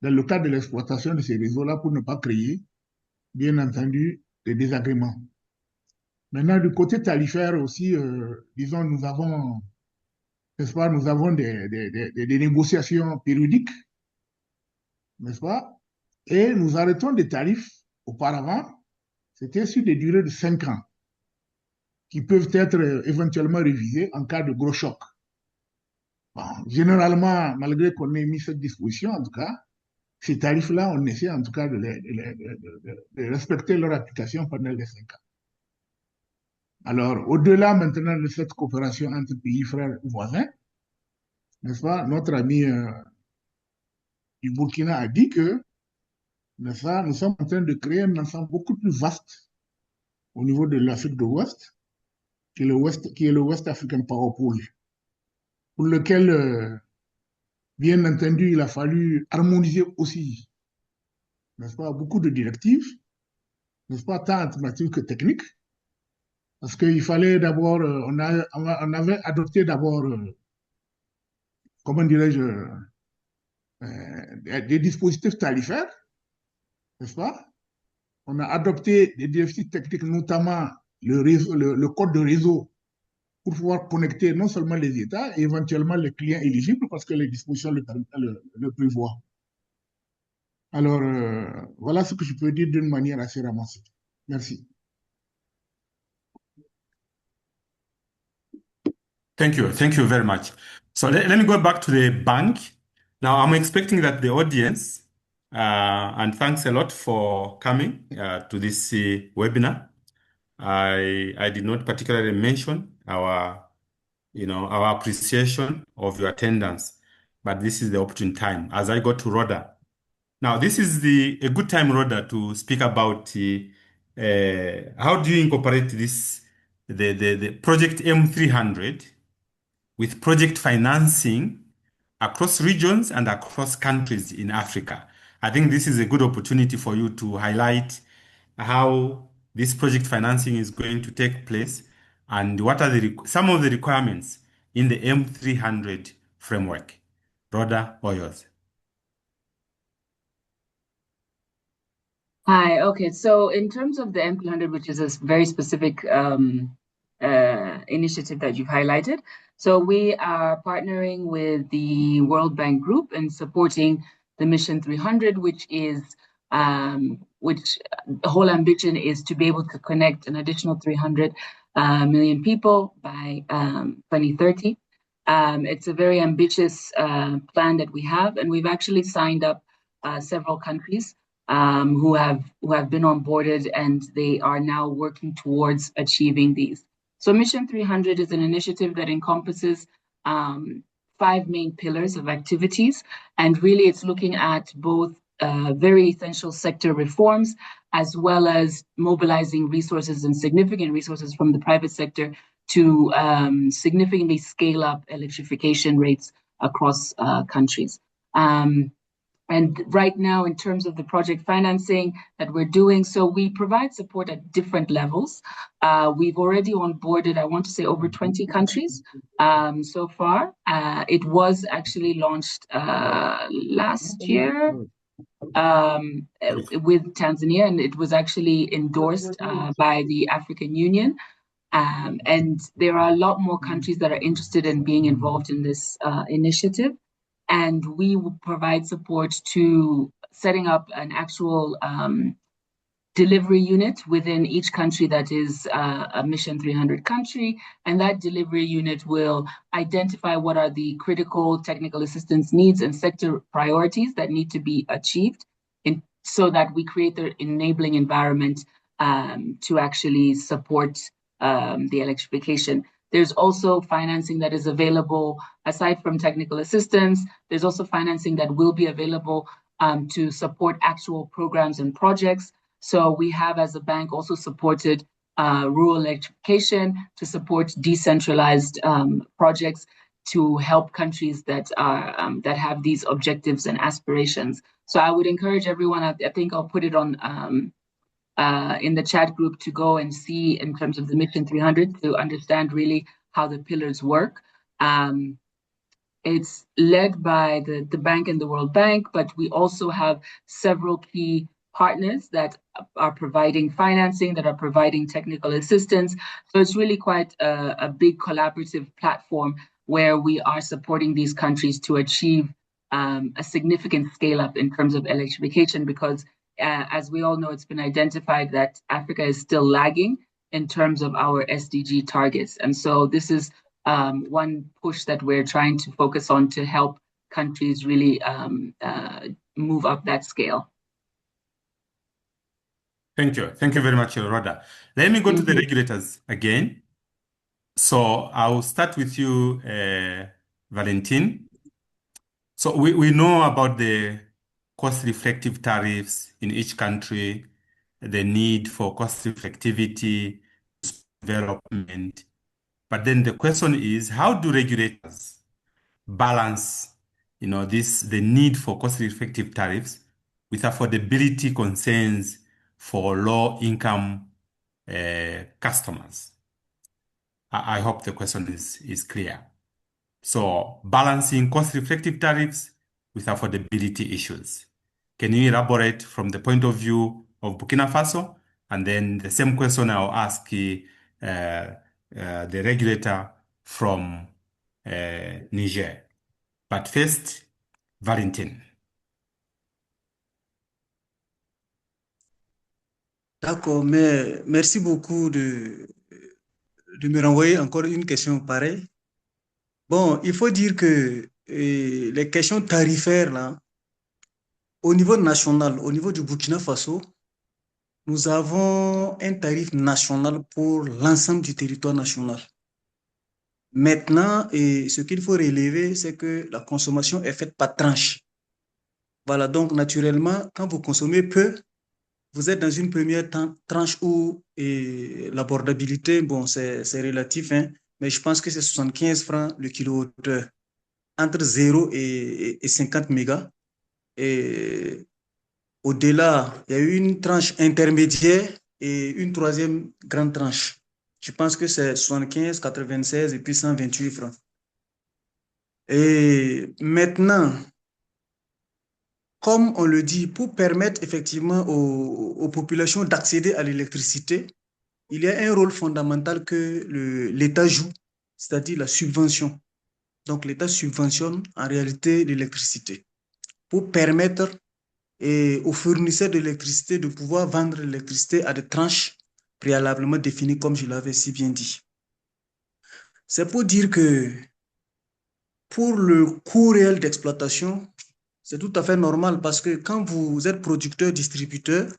dans le cadre de l'exploitation de ces réseaux-là pour ne pas créer, bien entendu, des désagréments. Maintenant, du côté tarifaire aussi, disons, nous avons, n'est-ce pas, nous avons des négociations périodiques, n'est-ce pas, et nous arrêtons des tarifs auparavant, c'était sur des durées de 5 ans, qui peuvent être éventuellement révisés en cas de gros choc. Bon, généralement, malgré qu'on ait mis cette disposition, en tout cas, ces tarifs-là, on essaie en tout cas de respecter leur application pendant les 5 ans. Alors, au-delà maintenant de cette coopération entre pays frères ou voisins, n'est-ce pas, notre ami du Burkina a dit que, n'est-ce pas, nous sommes en train de créer un ensemble beaucoup plus vaste au niveau de l'Afrique de l'Ouest, qui est le West African Power Pool, pour lequel, bien entendu, il a fallu harmoniser aussi, n'est-ce pas, beaucoup de directives, n'est-ce pas, tant informatiques que techniques, parce qu'il fallait d'abord, on avait adopté d'abord, comment dirais-je, des dispositifs tarifaires, n'est-ce pas? On a adopté des directives techniques, notamment le code de réseau, pour pouvoir connecter non seulement les États et éventuellement les clients éligibles, parce que les dispositions le prévoient. Alors, voilà ce que je peux dire d'une manière assez ramassée. Merci. Thank you. Thank you very much. So let me go back to the bank. Now, I'm expecting that the audience, and thanks a lot for coming to this webinar. I did not particularly mention our appreciation of your attendance, but this is the opportune time as I go to Rhoda. Now, this is a good time, Rhoda, to speak about how do you incorporate the project M300 with project financing across regions and across countries in Africa. I think this is a good opportunity for you to highlight how this project financing is going to take place and what are some of the requirements in the M300 framework. Rhoda, or yours. Hi. Okay. So in terms of the M300, which is a very specific initiative that you've highlighted, so we are partnering with the World Bank Group and supporting the Mission 300, which the whole ambition is to be able to connect an additional 300 million people by 2030. It's a very ambitious plan that we have, and we've actually signed up several countries who have been onboarded, and they are now working towards achieving these. So Mission 300 is an initiative that encompasses five main pillars of activities, and really it's looking at both very essential sector reforms as well as mobilizing resources and significant resources from the private sector to significantly scale up electrification rates across countries. And right now, in terms of the project financing that we're doing, so we provide support at different levels. We've already onboarded, I want to say, over 20 countries so far. It was actually launched last year with Tanzania, and it was actually endorsed by the African Union. And there are a lot more countries that are interested in being involved in this initiative. And we will provide support to setting up an actual delivery unit within each country that is a Mission 300 country. And that delivery unit will identify what are the critical technical assistance needs and sector priorities that need to be achieved so that we create the enabling environment to actually support the electrification. There's also financing that is available aside from technical assistance. There's also financing that will be available to support actual programs and projects. So we have, as a bank, also supported rural electrification to support decentralized projects to help countries that have these objectives and aspirations. So I would encourage everyone. I think I'll put it on in the chat group to go and see in terms of the Mission 300 to understand really how the pillars work. It's led by the bank and the World Bank, but we also have several key partners that are providing financing, that are providing technical assistance. So it's really quite a big collaborative platform where we are supporting these countries to achieve a significant scale up in terms of electrification, because as we all know, it's been identified that Africa is still lagging in terms of our SDG targets. And so this is one push that we're trying to focus on to help countries really move up that scale. Thank you. Thank you very much, Rhoda. Let me go to the regulators again. So I'll start with you, Valentine. So we know about the cost-reflective tariffs in each country, the need for cost effectivity, development. But then the question is, how do regulators balance, the need for cost-effective tariffs with affordability concerns for low-income customers? I hope the question is clear. So balancing cost-effective tariffs with affordability issues. Can you elaborate from the point of view of Burkina Faso? And then the same question I'll ask the regulator from Niger. But first, Valentine. D'accord, mais merci beaucoup de me renvoyer encore une question pareille. Bon, il faut dire que les questions tarifaires, là, au niveau national, au niveau du Burkina Faso, nous avons un tarif national pour l'ensemble du territoire national. Maintenant, ce qu'il faut relever, c'est que la consommation est faite par tranche. Voilà, donc naturellement, quand vous consommez peu, vous êtes dans une première tranche où l'abordabilité, bon, c'est relatif, hein, mais je pense que c'est 75 francs le kilowattheure. entre 0 et 50 mégas. Et au-delà, il y a eu une tranche intermédiaire et une troisième grande tranche. Je pense que c'est 75, 96 et puis 128 francs. Et maintenant, comme on le dit, pour permettre effectivement aux populations d'accéder à l'électricité, il y a un rôle fondamental que l'État joue, c'est-à-dire la subvention. Donc l'État subventionne en réalité l'électricité pour permettre aux fournisseurs d'électricité de pouvoir vendre l'électricité à des tranches préalablement définies, comme je l'avais si bien dit. C'est pour dire que pour le coût réel d'exploitation, c'est tout à fait normal parce que quand vous êtes producteur-distributeur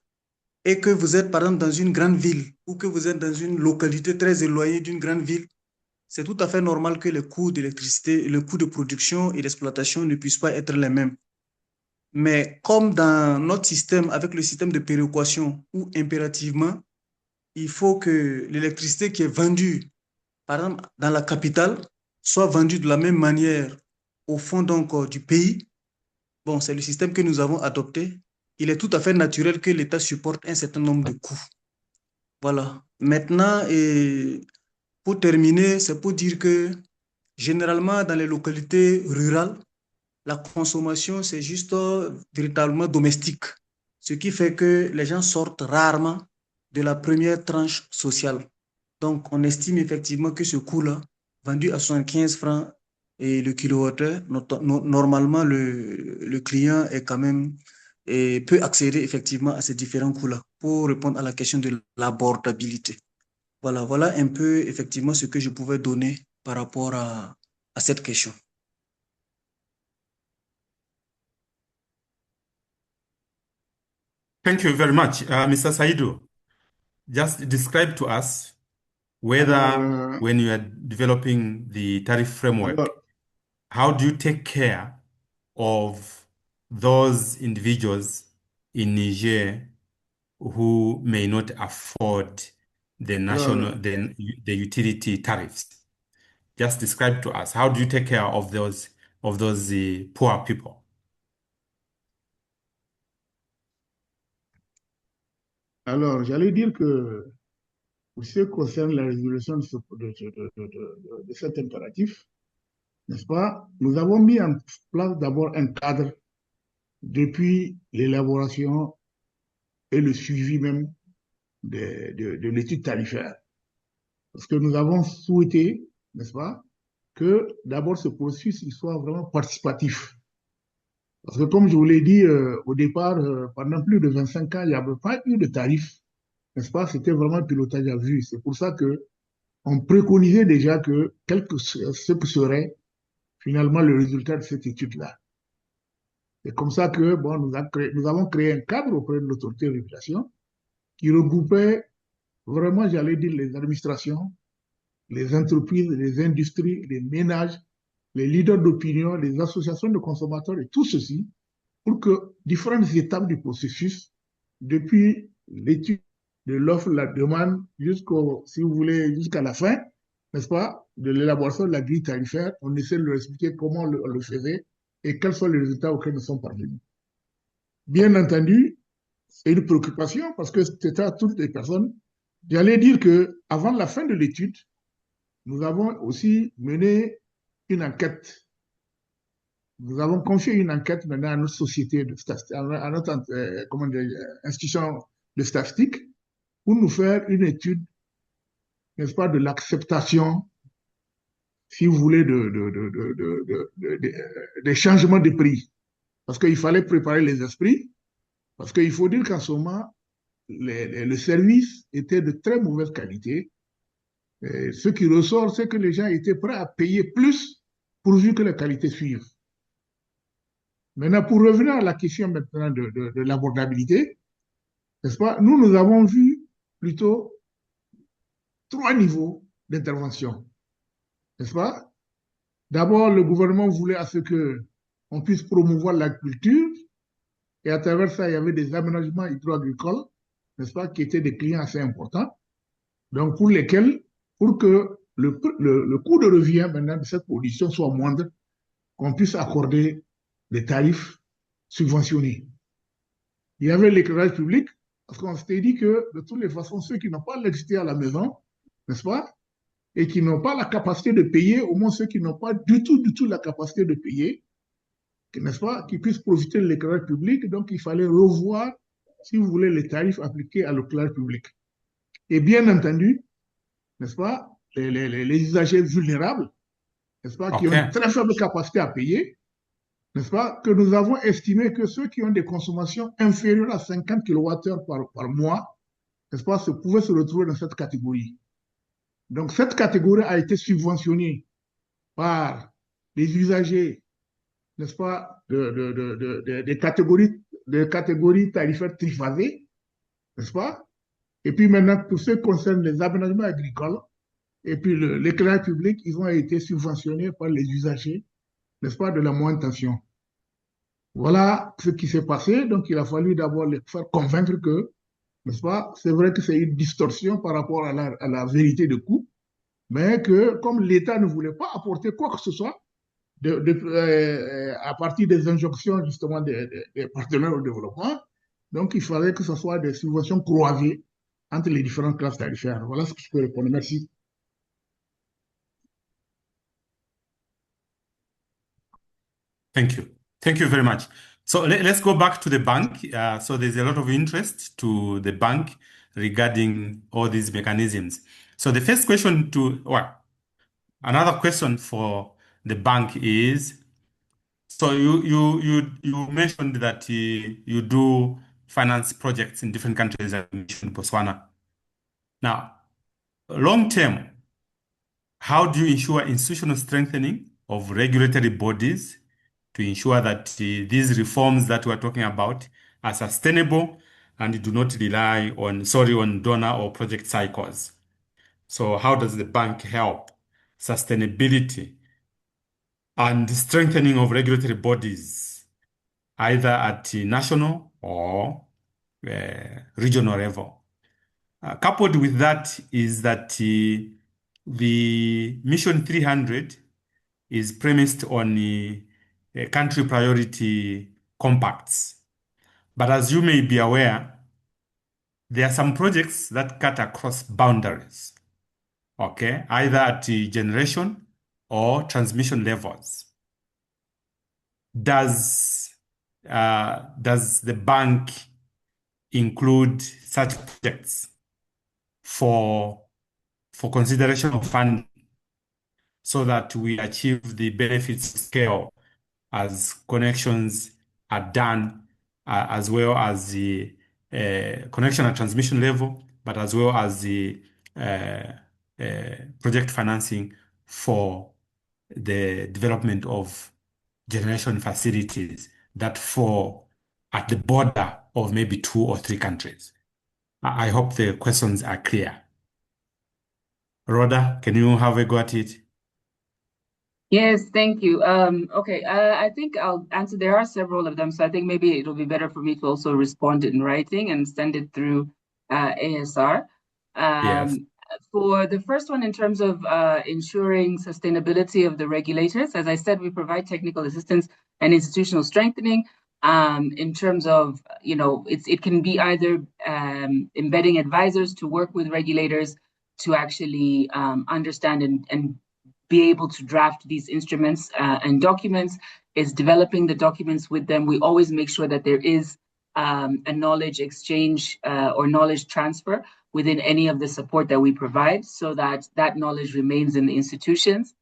et que vous êtes par exemple dans une grande ville ou que vous êtes dans une localité très éloignée d'une grande ville, c'est tout à fait normal que les coûts d'électricité, le coût de production et d'exploitation ne puissent pas être les mêmes. Mais comme dans notre système, avec le système de péréquation, où impérativement, il faut que l'électricité qui est vendue, par exemple, dans la capitale, soit vendue de la même manière au fond donc, du pays. Bon, c'est le système que nous avons adopté. Il est tout à fait naturel que l'État supporte un certain nombre de coûts. Voilà. Maintenant, et pour terminer, c'est pour dire que généralement, dans les localités rurales, la consommation, c'est juste véritablement domestique. Ce qui fait que les gens sortent rarement de la première tranche sociale. Donc, on estime effectivement que ce coût-là, vendu à 75 francs et le kilowattheure, normalement, le client est quand même et peut accéder effectivement à ces différents coûts-là pour répondre à la question de l'abordabilité. Voilà, voilà un peu effectivement ce que je pouvais donner par rapport à cette question. Thank you very much. Mr. Saidu, just describe to us Alors, whether when you are developing the tariff framework, alors, how do you take care of those individuals in Niger who may not afford the national, alors, the utility tariffs? Just describe to us, how do you take care of those poor people? alors, j'allais dire que pour ce qui concerne la résolution de cet impératif, n'est-ce pas, nous avons mis en place d'abord un cadre depuis l'élaboration et le suivi même de l'étude tarifaire. Parce que nous avons souhaité, n'est-ce pas, que d'abord ce processus il soit vraiment participatif. Parce que comme je vous l'ai dit au départ, pendant plus de 25 ans, il n'y avait pas eu de tarif, n'est-ce pas? C'était vraiment un pilotage à vue. C'est pour ça que on préconisait déjà que quel que ce que serait finalement le résultat de cette étude-là. C'est comme ça que bon, nous avons créé un cadre auprès de l'autorité de régulation qui regroupait vraiment, j'allais dire, les administrations, les entreprises, les industries, les ménages, les leaders d'opinion, les associations de consommateurs et tout ceci pour que différentes étapes du processus, depuis l'étude de l'offre, la demande, jusqu'au, si vous voulez, jusqu'à la fin, n'est-ce pas, de l'élaboration de la grille tarifaire, on essaie de leur expliquer comment on le faisait et quels sont les résultats auxquels nous sommes parvenus. Bien entendu, c'est une préoccupation parce que c'était à toutes les personnes. J'allais dire que avant la fin de l'étude, nous avons aussi mené une enquête. Nous avons confié une enquête maintenant à notre société, à notre institution de statistique, pour nous faire une étude, n'est-ce pas, de l'acceptation, si vous voulez, des changements de prix. Parce qu'il fallait préparer les esprits, parce qu'il faut dire qu'en ce moment, le service était de très mauvaise qualité. Et ce qui ressort, c'est que les gens étaient prêts à payer plus pourvu que la qualité suive. Maintenant, pour revenir à la question maintenant de l'abordabilité, n'est-ce pas, nous avons vu plutôt trois niveaux d'intervention, n'est-ce pas? D'abord, le gouvernement voulait à ce que on puisse promouvoir l'agriculture et à travers ça, il y avait des aménagements hydro-agricoles, n'est-ce pas, qui étaient des clients assez importants, donc pour lesquels, pour que le coût de revient maintenant de cette production soit moindre, qu'on puisse accorder des tarifs subventionnés. Il y avait l'éclairage public, parce qu'on s'était dit que de toutes les façons, ceux qui n'ont pas l'électricité à la maison, n'est-ce pas, et qui n'ont pas la capacité de payer, au moins ceux qui n'ont pas du tout la capacité de payer, n'est-ce pas, qui puissent profiter de l'éclairage public. Donc, il fallait revoir, si vous voulez, les tarifs appliqués à l'éclairage public. Et bien entendu, n'est-ce pas, les usagers vulnérables, n'est-ce pas, qui ont une très faible capacité à payer, n'est-ce pas, que nous avons estimé que ceux qui ont des consommations inférieures à 50 kWh par mois, n'est-ce pas, pouvaient se retrouver dans cette catégorie. Donc, cette catégorie a été subventionnée par les usagers, n'est-ce pas, des catégories tarifaires triphasées, n'est-ce pas? Et puis maintenant, pour ce qui concerne les aménagements agricoles, et puis l'éclairage public, ils ont été subventionnés par les usagers, n'est-ce pas, de la moindre tension. Voilà ce qui s'est passé. Donc, il a fallu d'abord les faire convaincre que, n'est-ce pas, c'est vrai que c'est une distorsion par rapport à la vérité de coût, mais que comme l'État ne voulait pas apporter quoi que ce soit à partir des injonctions justement des partenaires au développement, donc il fallait que ce soit des subventions croisées entre les différentes classes tarifaires. Voilà ce que je peux répondre. Merci. Thank you. Thank you very much. So let's go back to the bank. So there's a lot of interest to the bank regarding all these mechanisms. So the first question another question for the bank is, so you mentioned that you do finance projects in different countries, like in Botswana. Now, long term, how do you ensure institutional strengthening of regulatory bodies to ensure that these reforms that we're talking about are sustainable and do not rely on donor or project cycles? So how does the bank help sustainability and strengthening of regulatory bodies, either at the national or regional level? Coupled with that is that the Mission 300 is premised on country priority compacts. But as you may be aware, there are some projects that cut across boundaries, okay, either at the generation or transmission levels. Does the bank include such projects for consideration of funding so that we achieve the benefits scale as connections are done, as well as the connection and transmission level, but as well as the project financing for the development of generation facilities that fall at the border of maybe 2 or 3 countries. I hope the questions are clear. Rhoda, can you have a go at it? Yes, thank you. Okay, I think I'll answer. There are several of them, so I think maybe it'll be better for me to also respond in writing and send it through ASR. Yes. For the first one, in terms of ensuring sustainability of the regulators, as I said, we provide technical assistance and institutional strengthening. In terms of, it can be either embedding advisors to work with regulators to actually understand and be able to draft these instruments and documents, is developing the documents with them. We always make sure that there is a knowledge exchange or knowledge transfer within any of the support that we provide, so that that knowledge remains in the institutions.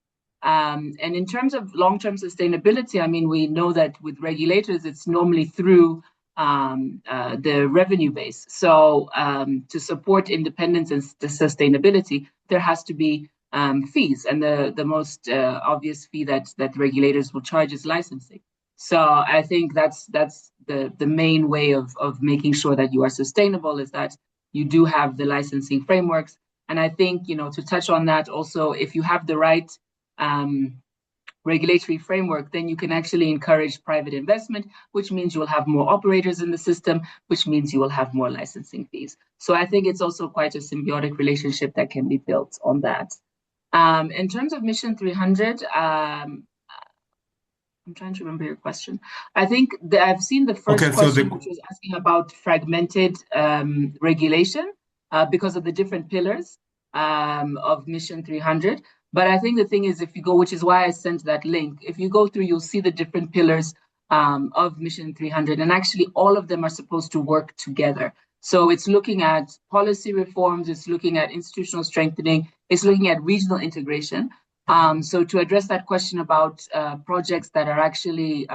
And in terms of long-term sustainability, I mean, we know that with regulators, it's normally through the revenue base. So to support independence and the sustainability, there has to be fees, and the most obvious fee that regulators will charge is licensing. So I think that's the main way of making sure that you are sustainable, is that you do have the licensing frameworks. And I think, to touch on that also, if you have the right regulatory framework, then you can actually encourage private investment, which means you will have more operators in the system, which means you will have more licensing fees. So I think it's also quite a symbiotic relationship that can be built on that. In terms of Mission 300, I'm trying to remember your question. I think I've seen the first Okay, so question, which was asking about fragmented regulation because of the different pillars of Mission 300. But I think the thing is, if you go, which is why I sent that link, if you go through, you'll see the different pillars of Mission 300, and actually all of them are supposed to work together. So it's looking at policy reforms, it's looking at institutional strengthening, it's looking at regional integration. So to address that question about projects that are actually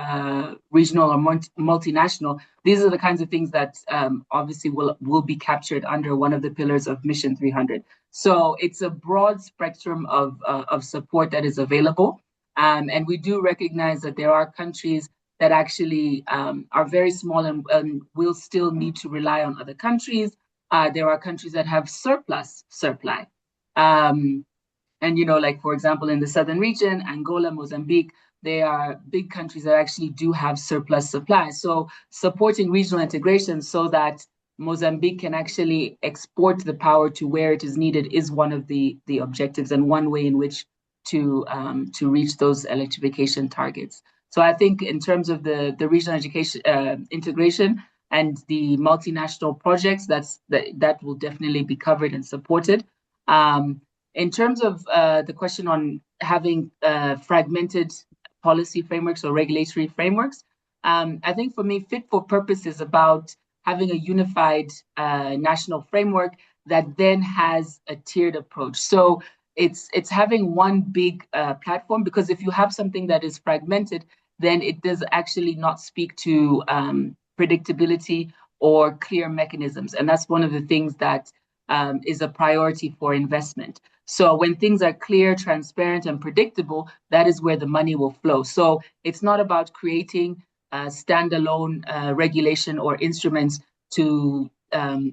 regional or multinational, these are the kinds of things that obviously will be captured under one of the pillars of Mission 300. So it's a broad spectrum of support that is available. And we do recognize that there are countries that actually are very small and will still need to rely on other countries. There are countries that have surplus supply. And, like, for example, in the southern region, Angola, Mozambique, they are big countries that actually do have surplus supply. So supporting regional integration so that Mozambique can actually export the power to where it is needed is one of the objectives and one way in which to reach those electrification targets. So I think in terms of the regional education integration and the multinational projects, that will definitely be covered and supported. In terms of the question on having fragmented policy frameworks or regulatory frameworks, I think for me, fit for purpose is about having a unified national framework that then has a tiered approach. So it's having one big platform, because if you have something that is fragmented, then it does actually not speak to predictability or clear mechanisms. And that's one of the things that is a priority for investment. So when things are clear, transparent, and predictable, that is where the money will flow. So it's not about creating standalone regulation or instruments to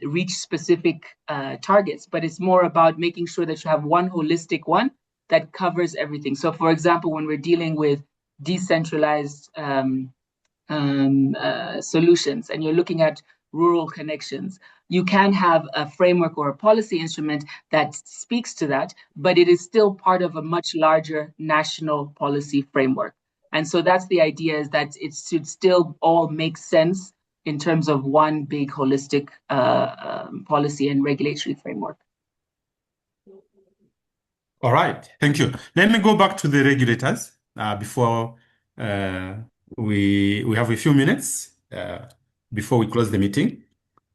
reach specific targets, but it's more about making sure that you have one holistic one that covers everything. So, for example, when we're dealing with decentralized solutions and you're looking at rural connections, you can have a framework or a policy instrument that speaks to that, but it is still part of a much larger national policy framework. And so that's the idea, is that it should still all make sense in terms of one big holistic policy and regulatory framework. All right, thank you. Let me go back to the regulators before we have a few minutes before we close the meeting.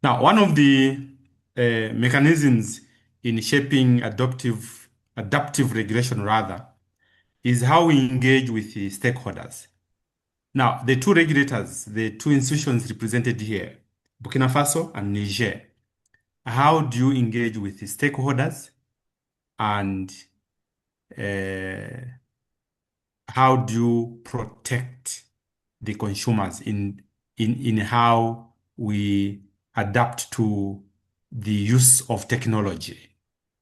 Now, one of the mechanisms in shaping adaptive regulation, rather, is how we engage with the stakeholders. Now, the two regulators, the two institutions represented here, Burkina Faso and Niger, how do you engage with the stakeholders, and how do you protect the consumers in how we adapt to the use of technology?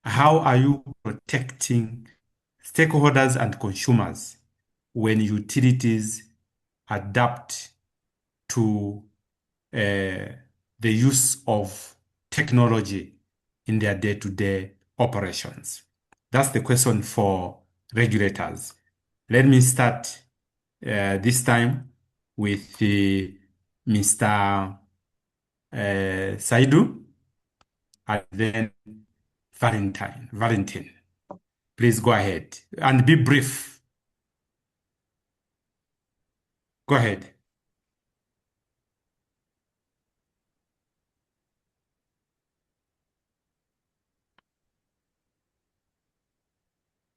How are you protecting stakeholders and consumers when utilities adapt to the use of technology in their day-to-day operations? That's the question for regulators. Let me start this time with Mr. Saidu, and then Valentin. Please go ahead and be brief. Go ahead.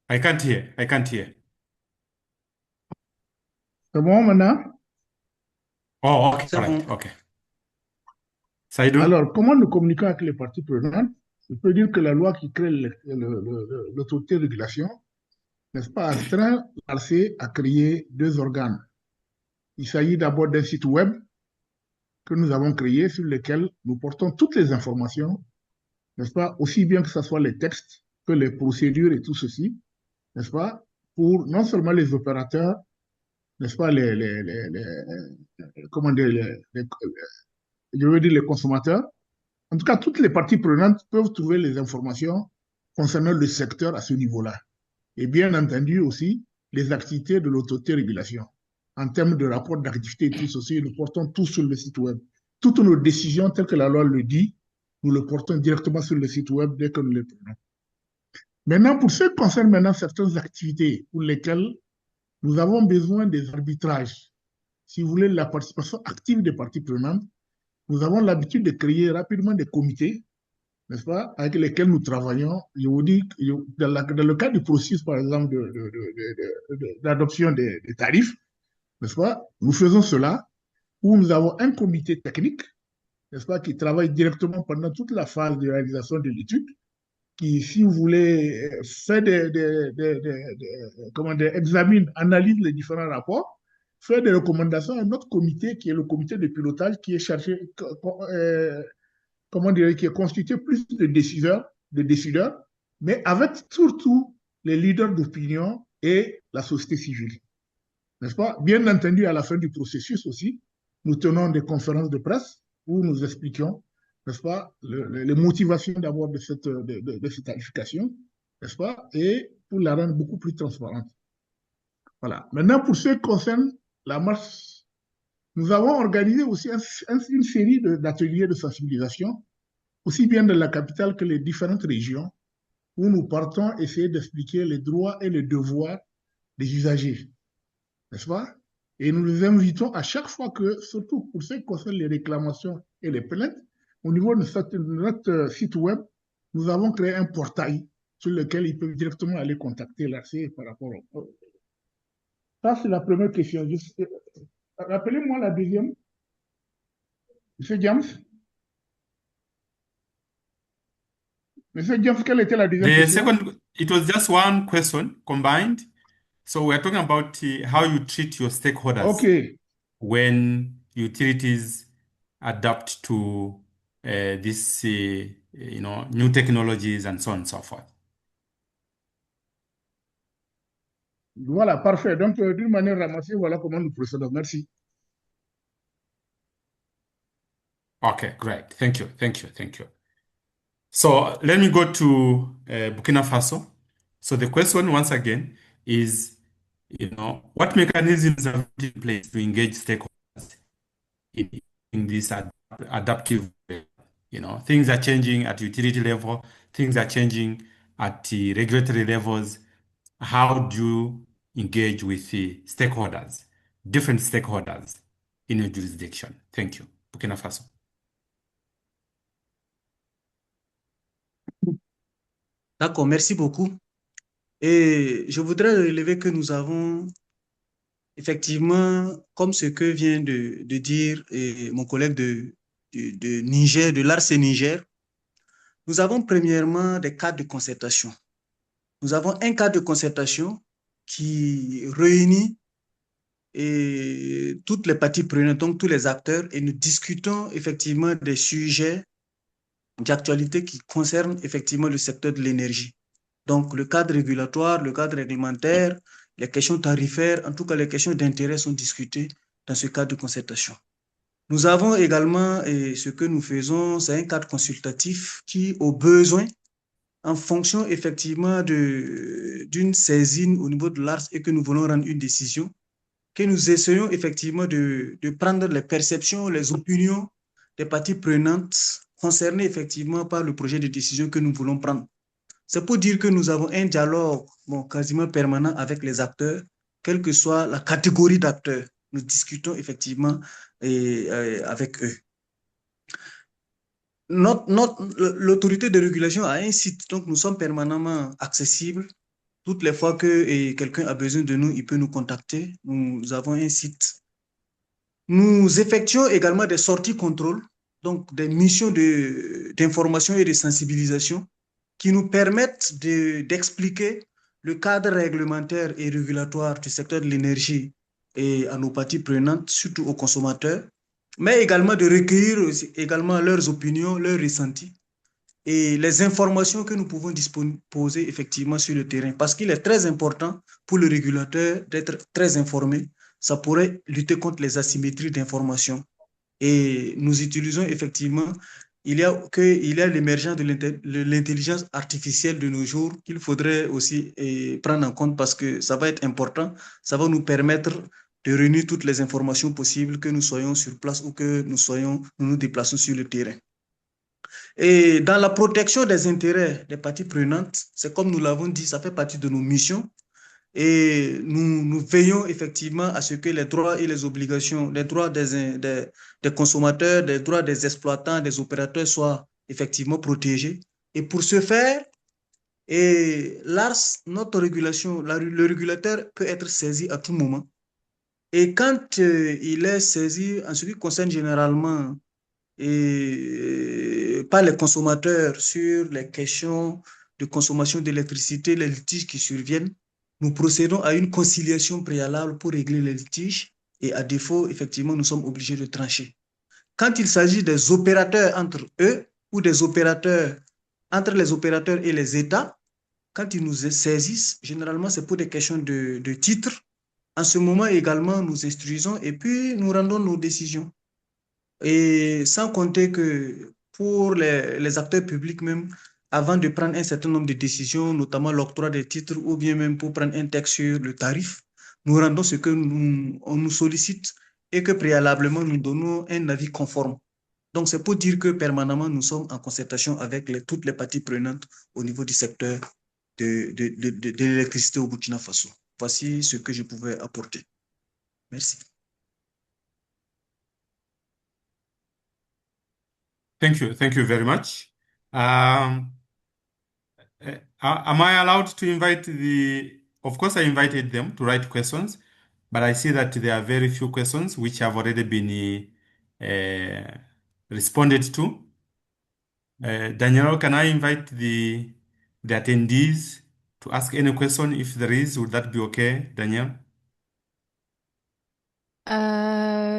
I can't hear. C'est bon maintenant? Oh, okay. C'est All right. bon. Okay. Saidu? Alors, comment nous communiquons avec les parties prenantes? Je peux dire que la loi qui crée l'autorité de régulation, n'est-ce pas, astreint l'ARC à créer deux organes. Il s'agit d'abord d'un site web que nous avons créé sur lequel nous portons toutes les informations, n'est-ce pas, aussi bien que ce soit les textes que les procédures et tout ceci, n'est-ce pas, pour non seulement les opérateurs, n'est-ce pas, comment dire, je veux dire les consommateurs. En tout cas, toutes les parties prenantes peuvent trouver les informations concernant le secteur à ce niveau-là. Et bien entendu aussi, les activités de l'autorité-régulation. en termes de rapport d'activité et tout ceci, nous portons tout sur le site web. Toutes nos décisions, telles que la loi le dit, nous le portons directement sur le site web dès que nous les prenons. Maintenant, pour ce qui concerne maintenant certaines activités pour lesquelles nous avons besoin des arbitrages, si vous voulez, la participation active des parties prenantes, nous avons l'habitude de créer rapidement des comités, n'est-ce pas, avec lesquels nous travaillons. Je vous dis, dans le cas du processus, par exemple, d'adoption des tarifs, n'est-ce pas, nous faisons cela où nous avons un comité technique, n'est-ce pas, qui travaille directement pendant toute la phase de réalisation de l'étude, qui, si vous voulez, fait examine, analyse les différents rapports, fait des recommandations à notre comité, qui est le comité de pilotage, qui est chargé, comment dire, qui est constitué plus de décideurs, mais avec surtout les leaders d'opinion et la société civile. N'est-ce pas? Bien entendu, à la fin du processus aussi, nous tenons des conférences de presse où nous expliquons, n'est-ce pas, les motivations d'abord de cette tarification, n'est-ce pas, et pour la rendre beaucoup plus transparente. Voilà. Maintenant, pour ce qui concerne la marche, nous avons organisé aussi une série d'ateliers de sensibilisation, aussi bien dans la capitale que les différentes régions, où nous partons essayer d'expliquer les droits et les devoirs des usagers, n'est-ce pas? Et nous les invitons à chaque fois que, surtout pour ce qui concerne les réclamations et les plaintes, au niveau de notre site web, nous avons créé un portail sur lequel ils peuvent directement aller contacter l'ARC par rapport au... Ça, c'est la première question. Rappelez-moi la deuxième. Monsieur James? Monsieur James, quelle était la deuxième The question? second, it was just one question combined. So we're talking about how you treat your stakeholders OK. when utilities adapt to this, new technologies and so on and so forth. Voilà, parfait. Donc, d'une manière ramassée, voilà comment nous procédons. Merci. Okay, great. Thank you, thank you, thank you. So let me go to Burkina Faso. So the question once again is, what mechanisms are in place to engage stakeholders in this adaptive way? Things are changing at utility level, things are changing at the regulatory levels. How do you engage with the stakeholders, different stakeholders in a jurisdiction? Thank you. Burkina Faso. D'accord, merci beaucoup. Et je voudrais relever que nous avons effectivement, comme ce que vient de dire mon collègue de Niger, de l'ARC Niger, nous avons premièrement des cadres de concertation. Nous avons un cadre de concertation qui réunit toutes les parties prenantes, donc tous les acteurs, et nous discutons effectivement des sujets d'actualité qui concernent effectivement le secteur de l'énergie. Donc, le cadre régulatoire, le cadre réglementaire, les questions tarifaires, en tout cas les questions d'intérêt sont discutées dans ce cadre de concertation. Nous avons également, et ce que nous faisons, c'est un cadre consultatif qui, au besoin, en fonction effectivement d'une saisine au niveau de l'ARS et que nous voulons rendre une décision, que nous essayons effectivement de prendre les perceptions, les opinions des parties prenantes concernées effectivement par le projet de décision que nous voulons prendre. C'est pour dire que nous avons un dialogue quasiment permanent avec les acteurs, quelle que soit la catégorie d'acteurs. Nous discutons effectivement avec eux. L'autorité de régulation a un site, donc nous sommes permanemment accessibles. Toutes les fois que quelqu'un a besoin de nous, il peut nous contacter. Nous avons un site. Nous effectuons également des sorties contrôle, donc des missions d'information et de sensibilisation qui nous permettent d'expliquer le cadre réglementaire et régulatoire du secteur de l'énergie et à nos parties prenantes, surtout aux consommateurs, mais également de recueillir également leurs opinions, leurs ressentis et les informations que nous pouvons disposer effectivement sur le terrain. Parce qu'il est très important pour le régulateur d'être très informé. Ça pourrait lutter contre les asymétries d'information. Et nous utilisons effectivement, il y a l'émergence de l'intelligence artificielle de nos jours qu'il faudrait aussi prendre en compte parce que ça va être important. Ça va nous permettre de réunir toutes les informations possibles, que nous soyons sur place ou que nous nous déplaçons sur le terrain. Et dans la protection des intérêts des parties prenantes, c'est comme nous l'avons dit, ça fait partie de nos missions. Et nous veillons effectivement à ce que les droits et les obligations, les droits des consommateurs, les droits des exploitants, des opérateurs soient effectivement protégés. Et pour ce faire, notre régulation, le régulateur peut être saisi à tout moment. Et quand il est saisi, en ce qui concerne généralement par les consommateurs sur les questions de consommation d'électricité, les litiges qui surviennent, nous procédons à une conciliation préalable pour régler les litiges et à défaut, effectivement, nous sommes obligés de trancher. Quand il s'agit des opérateurs entre eux ou des opérateurs entre les opérateurs et les États, quand ils nous saisissent, généralement, c'est pour des questions de titres. En ce moment également, nous instruisons et puis nous rendons nos décisions. Et sans compter que pour les acteurs publics même, avant de prendre un certain nombre de décisions, notamment l'octroi des titres ou bien même pour prendre un texte sur le tarif, nous rendons ce que on nous sollicite et que préalablement nous donnons un avis conforme. Donc c'est pour dire que permanemment nous sommes en concertation avec toutes les parties prenantes au niveau du secteur de l'électricité au Burkina Faso. Voici ce que je pouvais apporter. Merci. Thank you very much. Am I allowed to invite of course I invited them to write questions, but I see that there are very few questions which have already been responded to. Daniel, can I invite the attendees to ask any question if there is? Would that be okay, Daniel?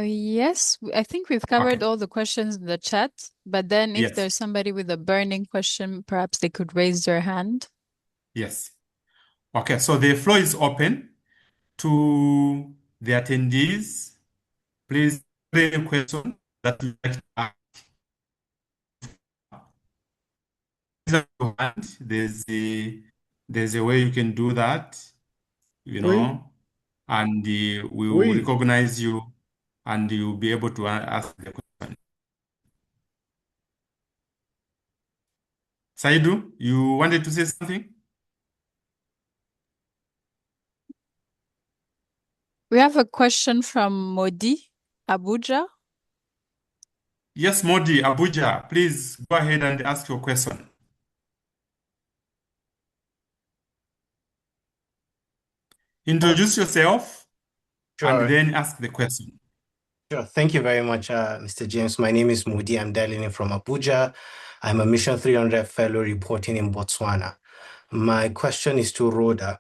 Yes, I think we've covered Okay. all the questions in the chat, but then if Yes. there's somebody with a burning question, perhaps they could raise their hand. Yes. Okay, so the floor is open to the attendees. Please raise a question that you like to ask. Raise your hand. There's a way you can do that, you Oui, know, and we will oui. recognize you and you'll be able to ask the question. Saidu, you wanted to say something? We have a question from Modi Abuja. Yes, Modi, Abuja, please go ahead and ask your question. Introduce yourself and Sure, then ask the question. sure. Thank you very much, Mr. James. My name is Modi. I'm dialing in from Abuja. I'm a Mission 300 fellow reporting in Botswana. My question is to Rhoda.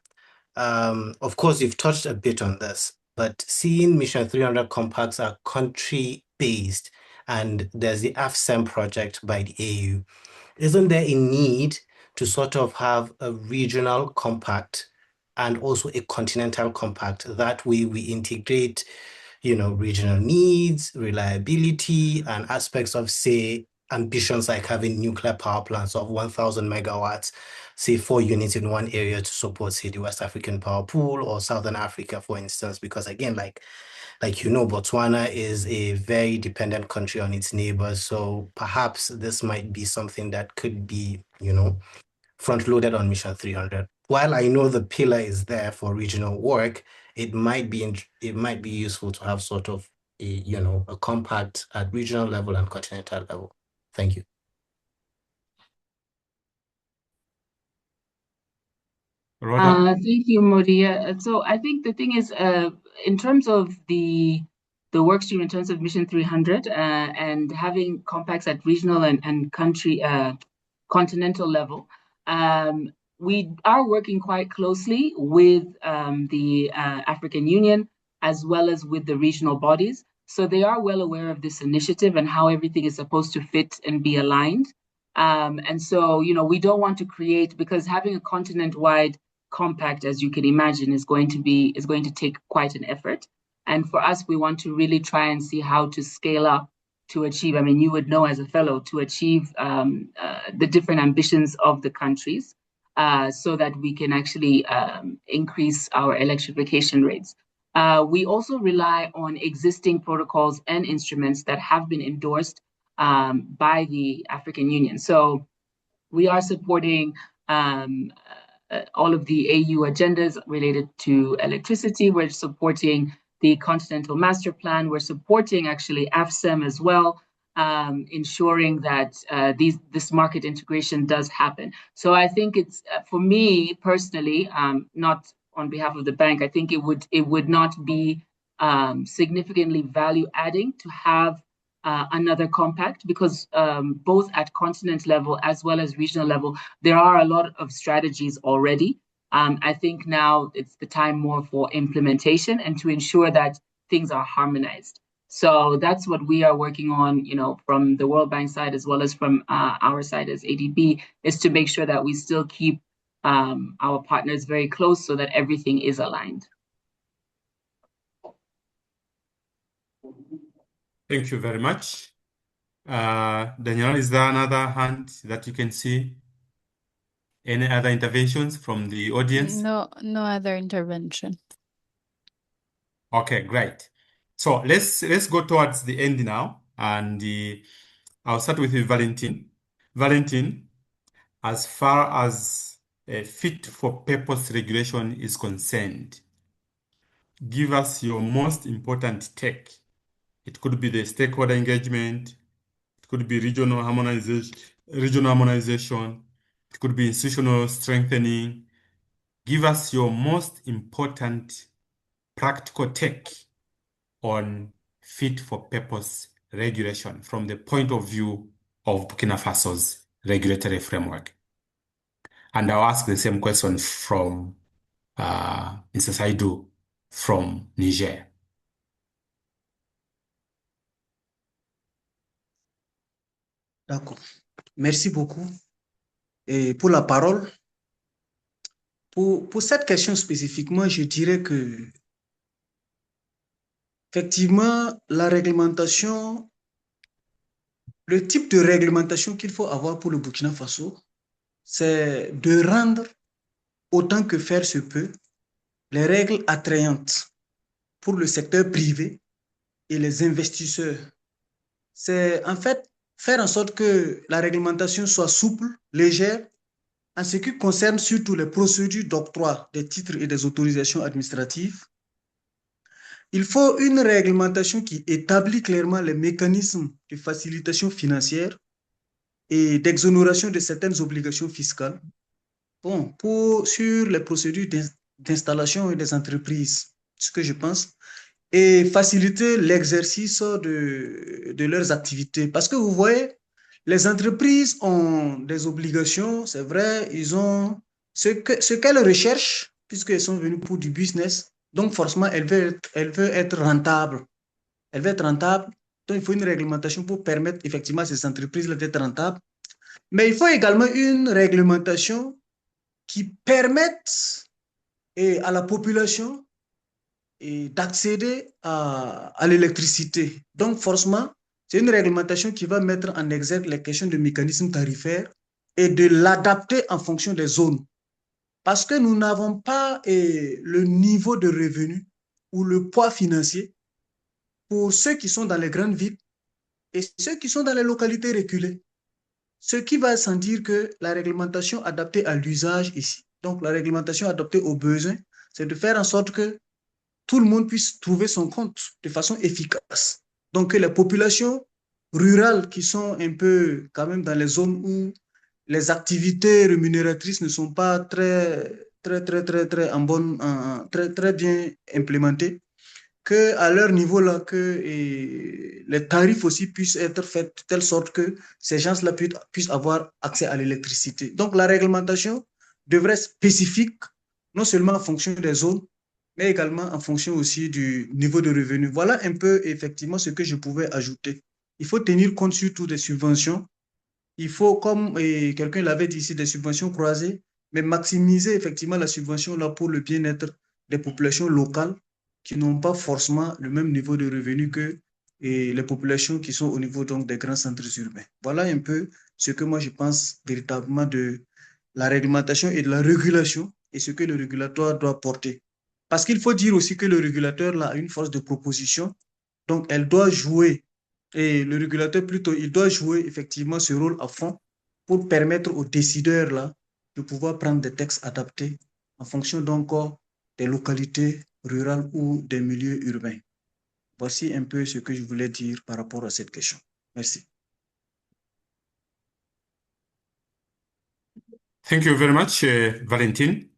Of course, you've touched a bit on this, but seeing Mission 300 compacts are country-based and there's the AFSEM project by the AU, isn't there a need to sort of have a regional compact and also a continental compact? That way we integrate, regional needs, reliability, and aspects of, say, ambitions like having nuclear power plants of 1,000 megawatts, say 4 units in one area to support, say, the West African power pool or Southern Africa, for instance, because again, like Botswana is a very dependent country on its neighbors. So perhaps this might be something that could be, front-loaded on Mission 300. While I know the pillar is there for regional work, it might be useful to have sort of a compact at regional level and continental level. Thank you. Rhoda? Thank you, Modi. So I think the thing is, in terms of the work stream, in terms of Mission 300, and having compacts at regional and country continental level, we are working quite closely with the African Union as well as with the regional bodies. So they are well aware of this initiative and how everything is supposed to fit and be aligned. And so, we don't want to create, because having a continent-wide compact, as you can imagine, is going to take quite an effort. And for us, we want to really try and see how to scale up to achieve, I mean, you would know as a fellow, to achieve the different ambitions of the countries so that we can actually increase our electrification rates. We also rely on existing protocols and instruments that have been endorsed by the African Union. So we are supporting all of the AU agendas related to electricity. We're supporting the Continental Master Plan. We're supporting actually AFSEM as well, ensuring that this market integration does happen. So I think it's, for me personally, not on behalf of the bank, I think it would not be significantly value adding to have another compact, because both at continent level as well as regional level, there are a lot of strategies already. I think now it's the time more for implementation and to ensure that things are harmonized. So that's what we are working on, from the World Bank side as well as from our side as ADB, is to make sure that we still keep our partners very close so that everything is aligned. Thank you very much. Daniel, is there another hand that you can see? Any other interventions from the audience? No other intervention. Okay, great. So let's go towards the end now, and I'll start with you, Valentin. Valentin, as far as a fit for purpose regulation is concerned, give us your most important take. It could be the stakeholder engagement, it could be regional harmonization, it could be institutional strengthening. Give us your most important practical take on fit for purpose regulation from the point of view of Burkina Faso's regulatory framework. And I'll ask the same question from Mr. Saidou from Niger. D'accord. Merci beaucoup pour la parole. Pour cette question spécifiquement, je dirais que effectivement, la réglementation, le type de réglementation qu'il faut avoir pour le Burkina Faso, c'est de rendre, autant que faire se peut, les règles attrayantes pour le secteur privé et les investisseurs. C'est en fait faire en sorte que la réglementation soit souple, légère, en ce qui concerne surtout les procédures d'octroi des titres et des autorisations administratives. Il faut une réglementation qui établit clairement les mécanismes de facilitation financière et d'exonération de certaines obligations fiscales. Bon, sur les procédures d'installation des entreprises, ce que je pense, et faciliter l'exercice de leurs activités. Parce que vous voyez, les entreprises ont des obligations, c'est vrai, ils ont ce qu'elles recherchent, puisqu'elles sont venues pour du business. Donc, forcément, elles veulent être rentables. Elles veulent être rentables. Donc, il faut une réglementation pour permettre effectivement à ces entreprises-là d'être rentables. Mais il faut également une réglementation qui permette à la population d'accéder à l'électricité. Donc, forcément, c'est une réglementation qui va mettre en exergue les questions de mécanismes tarifaires et de l'adapter en fonction des zones. Parce que nous n'avons pas le niveau de revenu ou le poids financier pour ceux qui sont dans les grandes villes et ceux qui sont dans les localités reculées. Ce qui va sans dire que la réglementation adaptée à l'usage ici, donc la réglementation adaptée aux besoins, c'est de faire en sorte que tout le monde puisse trouver son compte de façon efficace. Donc que les populations rurales qui sont un peu quand même dans les zones où les activités rémunératrices ne sont pas très bien implémentées, qu'à leur niveau là, que les tarifs aussi puissent être faits de telle sorte que ces gens-là puissent avoir accès à l'électricité. Donc la réglementation devrait être spécifique, non seulement en fonction des zones, mais également en fonction aussi du niveau de revenu. Voilà un peu effectivement ce que je pouvais ajouter. Il faut tenir compte surtout des subventions. Il faut, comme quelqu'un l'avait dit ici, des subventions croisées, mais maximiser effectivement la subvention là pour le bien-être des populations locales qui n'ont pas forcément le même niveau de revenu que les populations qui sont au niveau donc, des grands centres urbains. Voilà un peu ce que moi je pense véritablement de la réglementation et de la régulation et ce que le régulatoire doit porter. Parce qu'il faut dire aussi que le régulateur là, a une force de proposition. Donc, elle doit jouer, et le régulateur plutôt, il doit jouer effectivement ce rôle à fond pour permettre aux décideurs là de pouvoir prendre des textes adaptés en fonction donc des localités rurales ou des milieux urbains. Voici un peu ce que je voulais dire par rapport à cette question. Merci. Thank you very much, Valentin.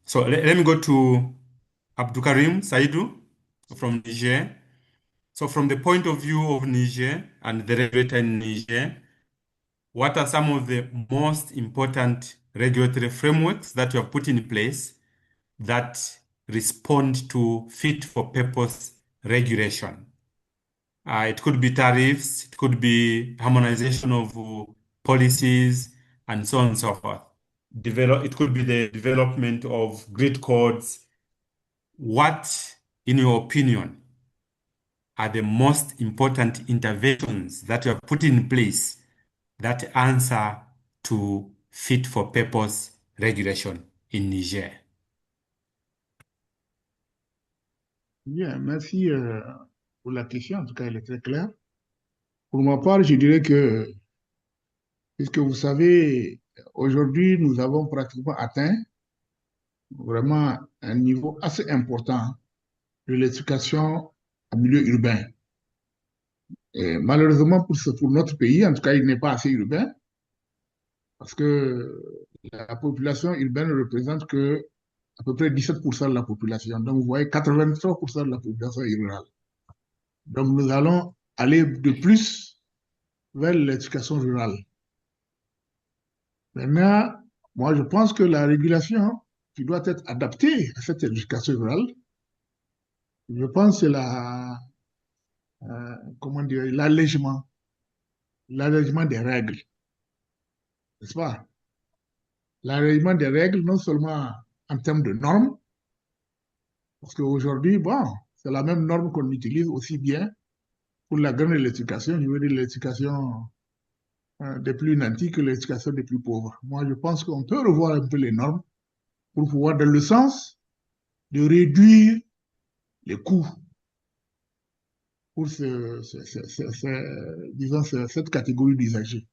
So let me go to Abdukarim Saidu from Niger. So from the point of view of Niger and the regulator in Niger, what are some of the most important regulatory frameworks that you have put in place that respond to fit for purpose regulation? It could be tariffs, it could be harmonization of policies, and so on and so forth. It could be the development of grid codes. What, in your opinion, are the most important interventions that you have put in place that answer to fit for purpose regulation in Niger? Bien, merci pour la question. En tout cas, elle est très claire. Pour ma part, je dirais que, puisque vous savez, aujourd'hui, nous avons pratiquement atteint vraiment un niveau assez important de l'éducation en milieu urbain. Et malheureusement, pour notre pays, en tout cas, il n'est pas assez urbain, parce que la population urbaine ne représente que à peu près 17% de la population. Donc, vous voyez, 83% de la population est rurale. Donc, nous allons aller de plus vers l'éducation rurale. Maintenant, moi, je pense que la régulation qui doit être adaptée à cette éducation rurale, je pense que c'est comment dire, l'allègement des règles, n'est-ce pas? L'allègement des règles, non seulement en termes de normes, parce qu'aujourd'hui, bon, c'est la même norme qu'on utilise aussi bien pour la grande éducation, je veux dire l'éducation des plus nantis que l'éducation des plus pauvres. Moi, je pense qu'on peut revoir un peu les normes pour pouvoir, dans le sens de réduire les coûts pour disons, cette catégorie d'usagers.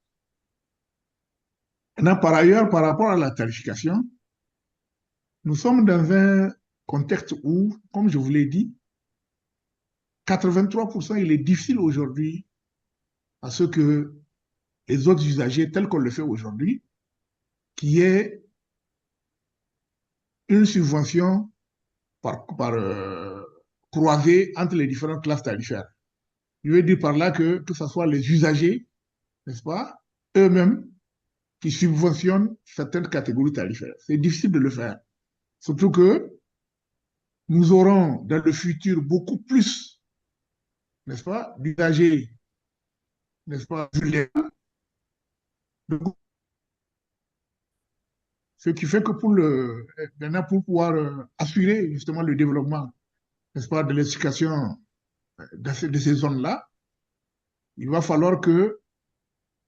Maintenant, par ailleurs, par rapport à la tarification, nous sommes dans un contexte où, comme je vous l'ai dit, 83%, il est difficile aujourd'hui à ce que les autres usagers, tels qu'on le fait aujourd'hui, qui est une subvention croisée entre les différentes classes tarifaires. Je veux dire par là que ce soit les usagers, n'est-ce pas, eux-mêmes, qui subventionnent certaines catégories tarifaires. C'est difficile de le faire. Surtout que nous aurons dans le futur beaucoup plus, n'est-ce pas, d'usagers, n'est-ce pas, vulnérables. Ce qui fait que maintenant, pour pouvoir assurer justement le développement, n'est-ce pas, de l'éducation de ces zones-là, il va falloir que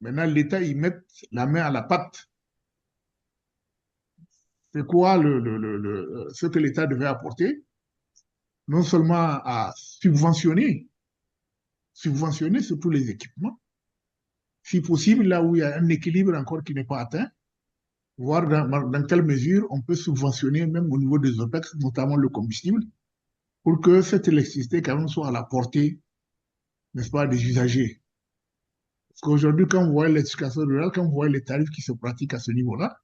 maintenant l'État y mette la main à la pâte. C'est quoi ce que l'État devait apporter? Non seulement à subventionner surtout les équipements, si possible, là où il y a un équilibre encore qui n'est pas atteint, voir dans quelle mesure on peut subventionner même au niveau des OPEX, notamment le combustible, pour que cette électricité quand même soit à la portée, n'est-ce pas, des usagers. Parce qu'aujourd'hui, quand vous voyez l'éducation rurale, quand vous voyez les tarifs qui se pratiquent à ce niveau-là,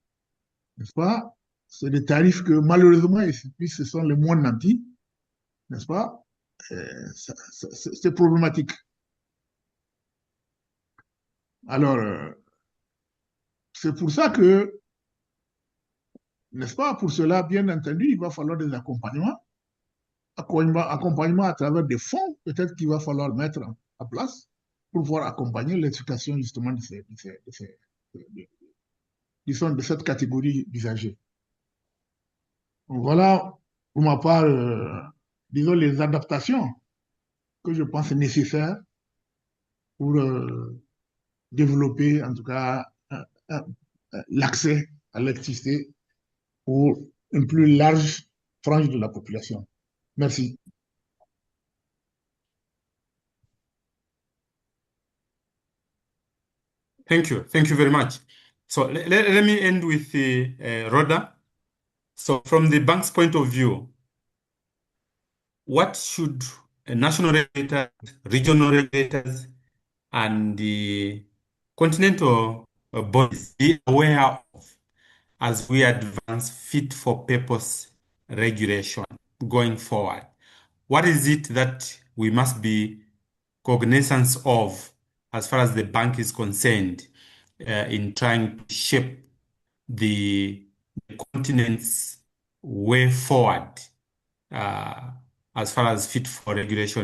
n'est-ce pas, c'est des tarifs que malheureusement, et puis ce sont les moins nantis, n'est-ce pas, c'est problématique. Alors, c'est pour ça que, n'est-ce pas, pour cela, bien entendu, il va falloir des accompagnement à travers des fonds, peut-être qu'il va falloir mettre en place pour pouvoir accompagner l'éducation justement de cette catégorie d'usagers. Voilà, pour ma part, disons, les adaptations que je pense nécessaires pour développer, en tout cas, l'accès à l'électricité pour une plus large frange de la population. Merci. Thank you. Thank you very much. So let me end with Rhoda. So from the bank's point of view, what should national regulators, regional regulators, and the continental bodies be aware of as we advance fit for purpose regulation going forward? What is it that we must be cognizant of as far as the bank is concerned in trying to shape the continent's way forward uh, as far as fit for purpose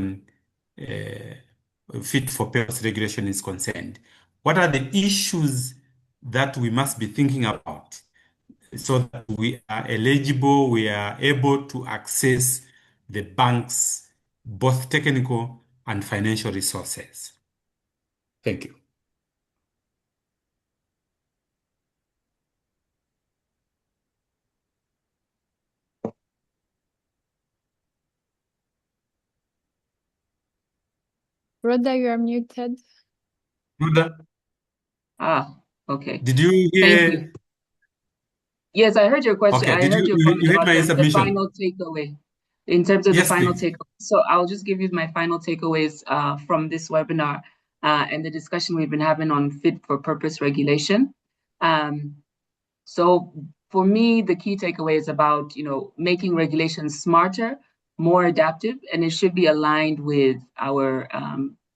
regulation is concerned? What are the issues that we must be thinking about so that we are eligible, we are able to access the bank's both technical and financial resources? Thank you. Rhoda, you are muted. Rhoda, Okay. did you Thank hear? you. Yes, I heard your question. Okay, I did heard your comment you heard about my the submission? final takeaway. In terms of the Yes, final please. takeaway. So I'll just give you my final takeaways from this webinar and the discussion we've been having on fit for purpose regulation. So for me, the key takeaway is about, making regulations smarter, more adaptive, and it should be aligned with our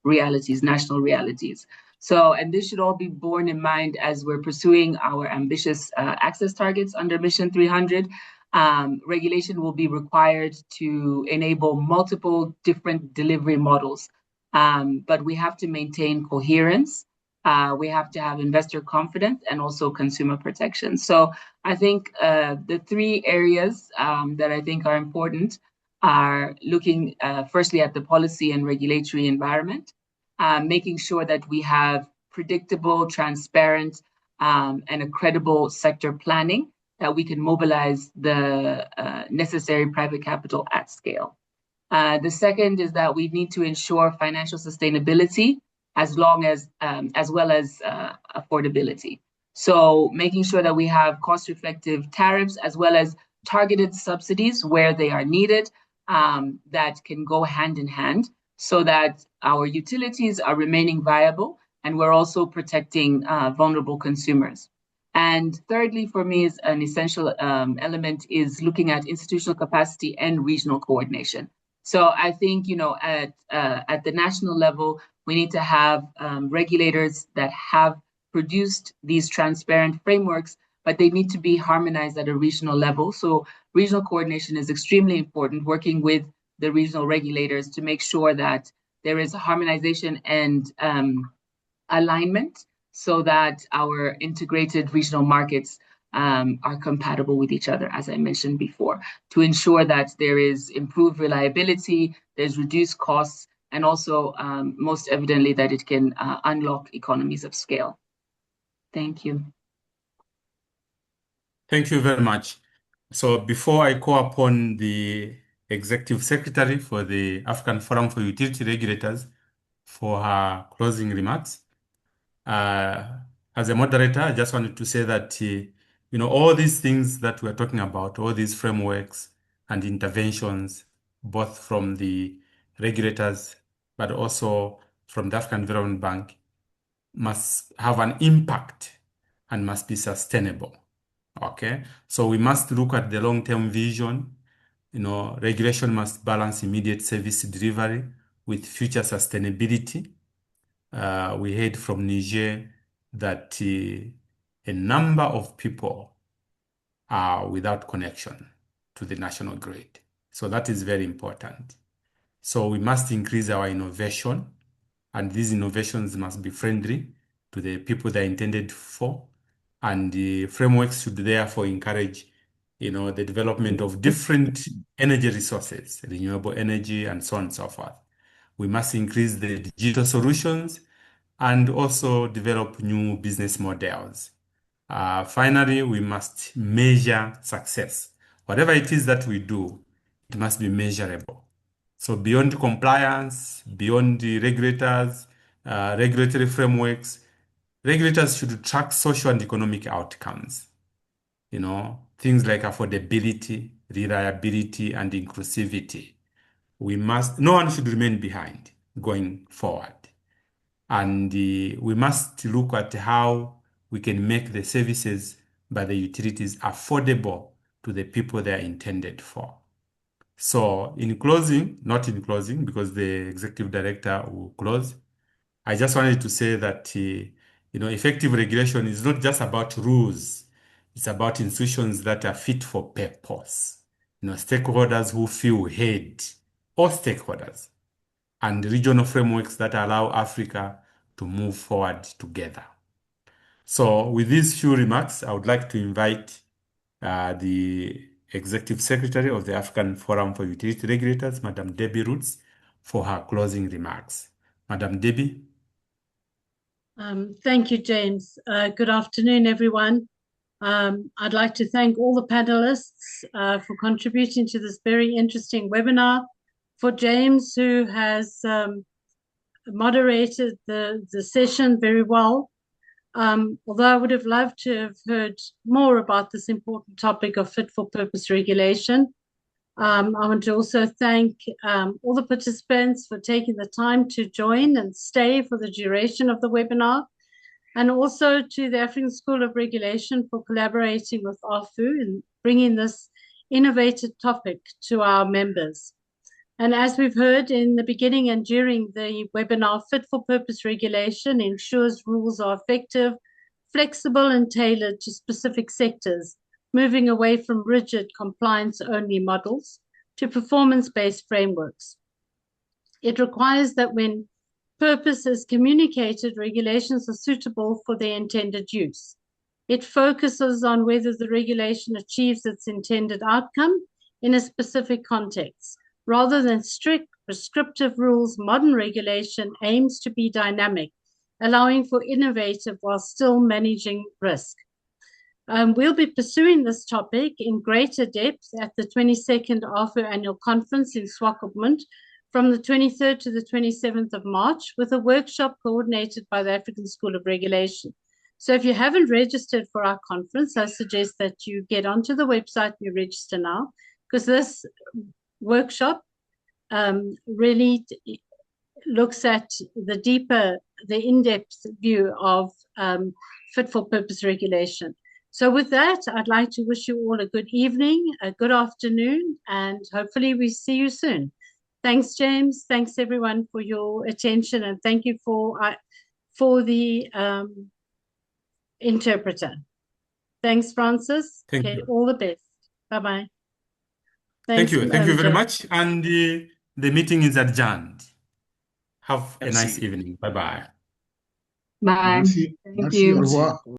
realities, national realities. So, and this should all be borne in mind as we're pursuing our ambitious access targets under Mission 300. Regulation will be required to enable multiple different delivery models, but we have to maintain coherence. We have to have investor confidence and also consumer protection. So I think the three areas that I think are important are looking firstly at the policy and regulatory environment, making sure that we have predictable, transparent, and a credible sector planning that we can mobilize the necessary private capital at scale. The second is that we need to ensure financial sustainability as well as affordability. So making sure that we have cost-effective tariffs as well as targeted subsidies where they are needed that can go hand in hand so that our utilities are remaining viable and we're also protecting vulnerable consumers. And thirdly, for me, is an essential element is looking at institutional capacity and regional coordination. So I think, at the national level, we need to have regulators that have produced these transparent frameworks, but they need to be harmonized at a regional level. So regional coordination is extremely important, working with the regional regulators to make sure that there is harmonization and alignment so that our integrated regional markets are compatible with each other, as I mentioned before, to ensure that there is improved reliability, there's reduced costs, and also most evidently that it can unlock economies of scale. Thank you. Thank you very much. So before I call upon the Executive Secretary for the African Forum for Utility Regulators for her closing remarks, as a moderator, I just wanted to say that, all these things that we're talking about, all these frameworks and interventions, both from the regulators, but also from the African Development Bank, must have an impact and must be sustainable. Okay, so we must look at the long-term vision. Regulation must balance immediate service delivery with future sustainability. We heard from Niger that a number of people are without connection to the national grid. So that is very important. So we must increase our innovation, and these innovations must be friendly to the people they're intended for. And the frameworks should therefore encourage, the development of different energy resources, renewable energy, and so on and so forth. We must increase the digital solutions and also develop new business models. Finally, we must measure success. Whatever it is that we do, it must be measurable. So beyond compliance, beyond the regulators, regulatory frameworks, regulators should track social and economic outcomes. Things like affordability, reliability, and inclusivity. No one should remain behind going forward. And we must look at how we can make the services by the utilities affordable to the people they are intended for. So in closing, not in closing, because the executive director will close, I just wanted to say that, effective regulation is not just about rules. It's about institutions that are fit for purpose. Stakeholders who feel heard, all stakeholders, and regional frameworks that allow Africa to move forward together. So with these few remarks, I would like to invite the Executive Secretary of the African Forum for Utility Regulators, Madam Debbie Roots, for her closing remarks. Madam Debbie. Thank you, James. Good afternoon, everyone. I'd like to thank all the panelists for contributing to this very interesting webinar. For James, who has moderated the session very well. Although I would have loved to have heard more about this important topic of fit for purpose regulation. I want to also thank all the participants for taking the time to join and stay for the duration of the webinar, and also to the African School of Regulation for collaborating with AFU and bringing this innovative topic to our members. And as we've heard in the beginning and during the webinar, fit for purpose regulation ensures rules are effective, flexible, and tailored to specific sectors, moving away from rigid compliance-only models to performance-based frameworks. It requires that when purpose is communicated, regulations are suitable for their intended use. It focuses on whether the regulation achieves its intended outcome in a specific context. Rather than strict prescriptive rules, modern regulation aims to be dynamic, allowing for innovative while still managing risk. We'll be pursuing this topic in greater depth at the 22nd AFU Annual Conference in Swakopmund from the 23rd to the 27th of March, with a workshop coordinated by the African School of Regulation. So if you haven't registered for our conference, I suggest that you get onto the website and you register now, because this workshop really looks at the in-depth view of fit for purpose regulation. So with that, I'd like to wish you all a good evening, a good afternoon, and hopefully we see you soon. Thanks, James. Thanks, everyone, for your attention, and thank you for the interpreter. Thanks, Francis. Thank you. All the best. Bye-bye. Thank you. Thank you very much. And the meeting is adjourned. Have a nice evening. Bye-bye. Bye. Merci. Thank Merci. you. Au revoir.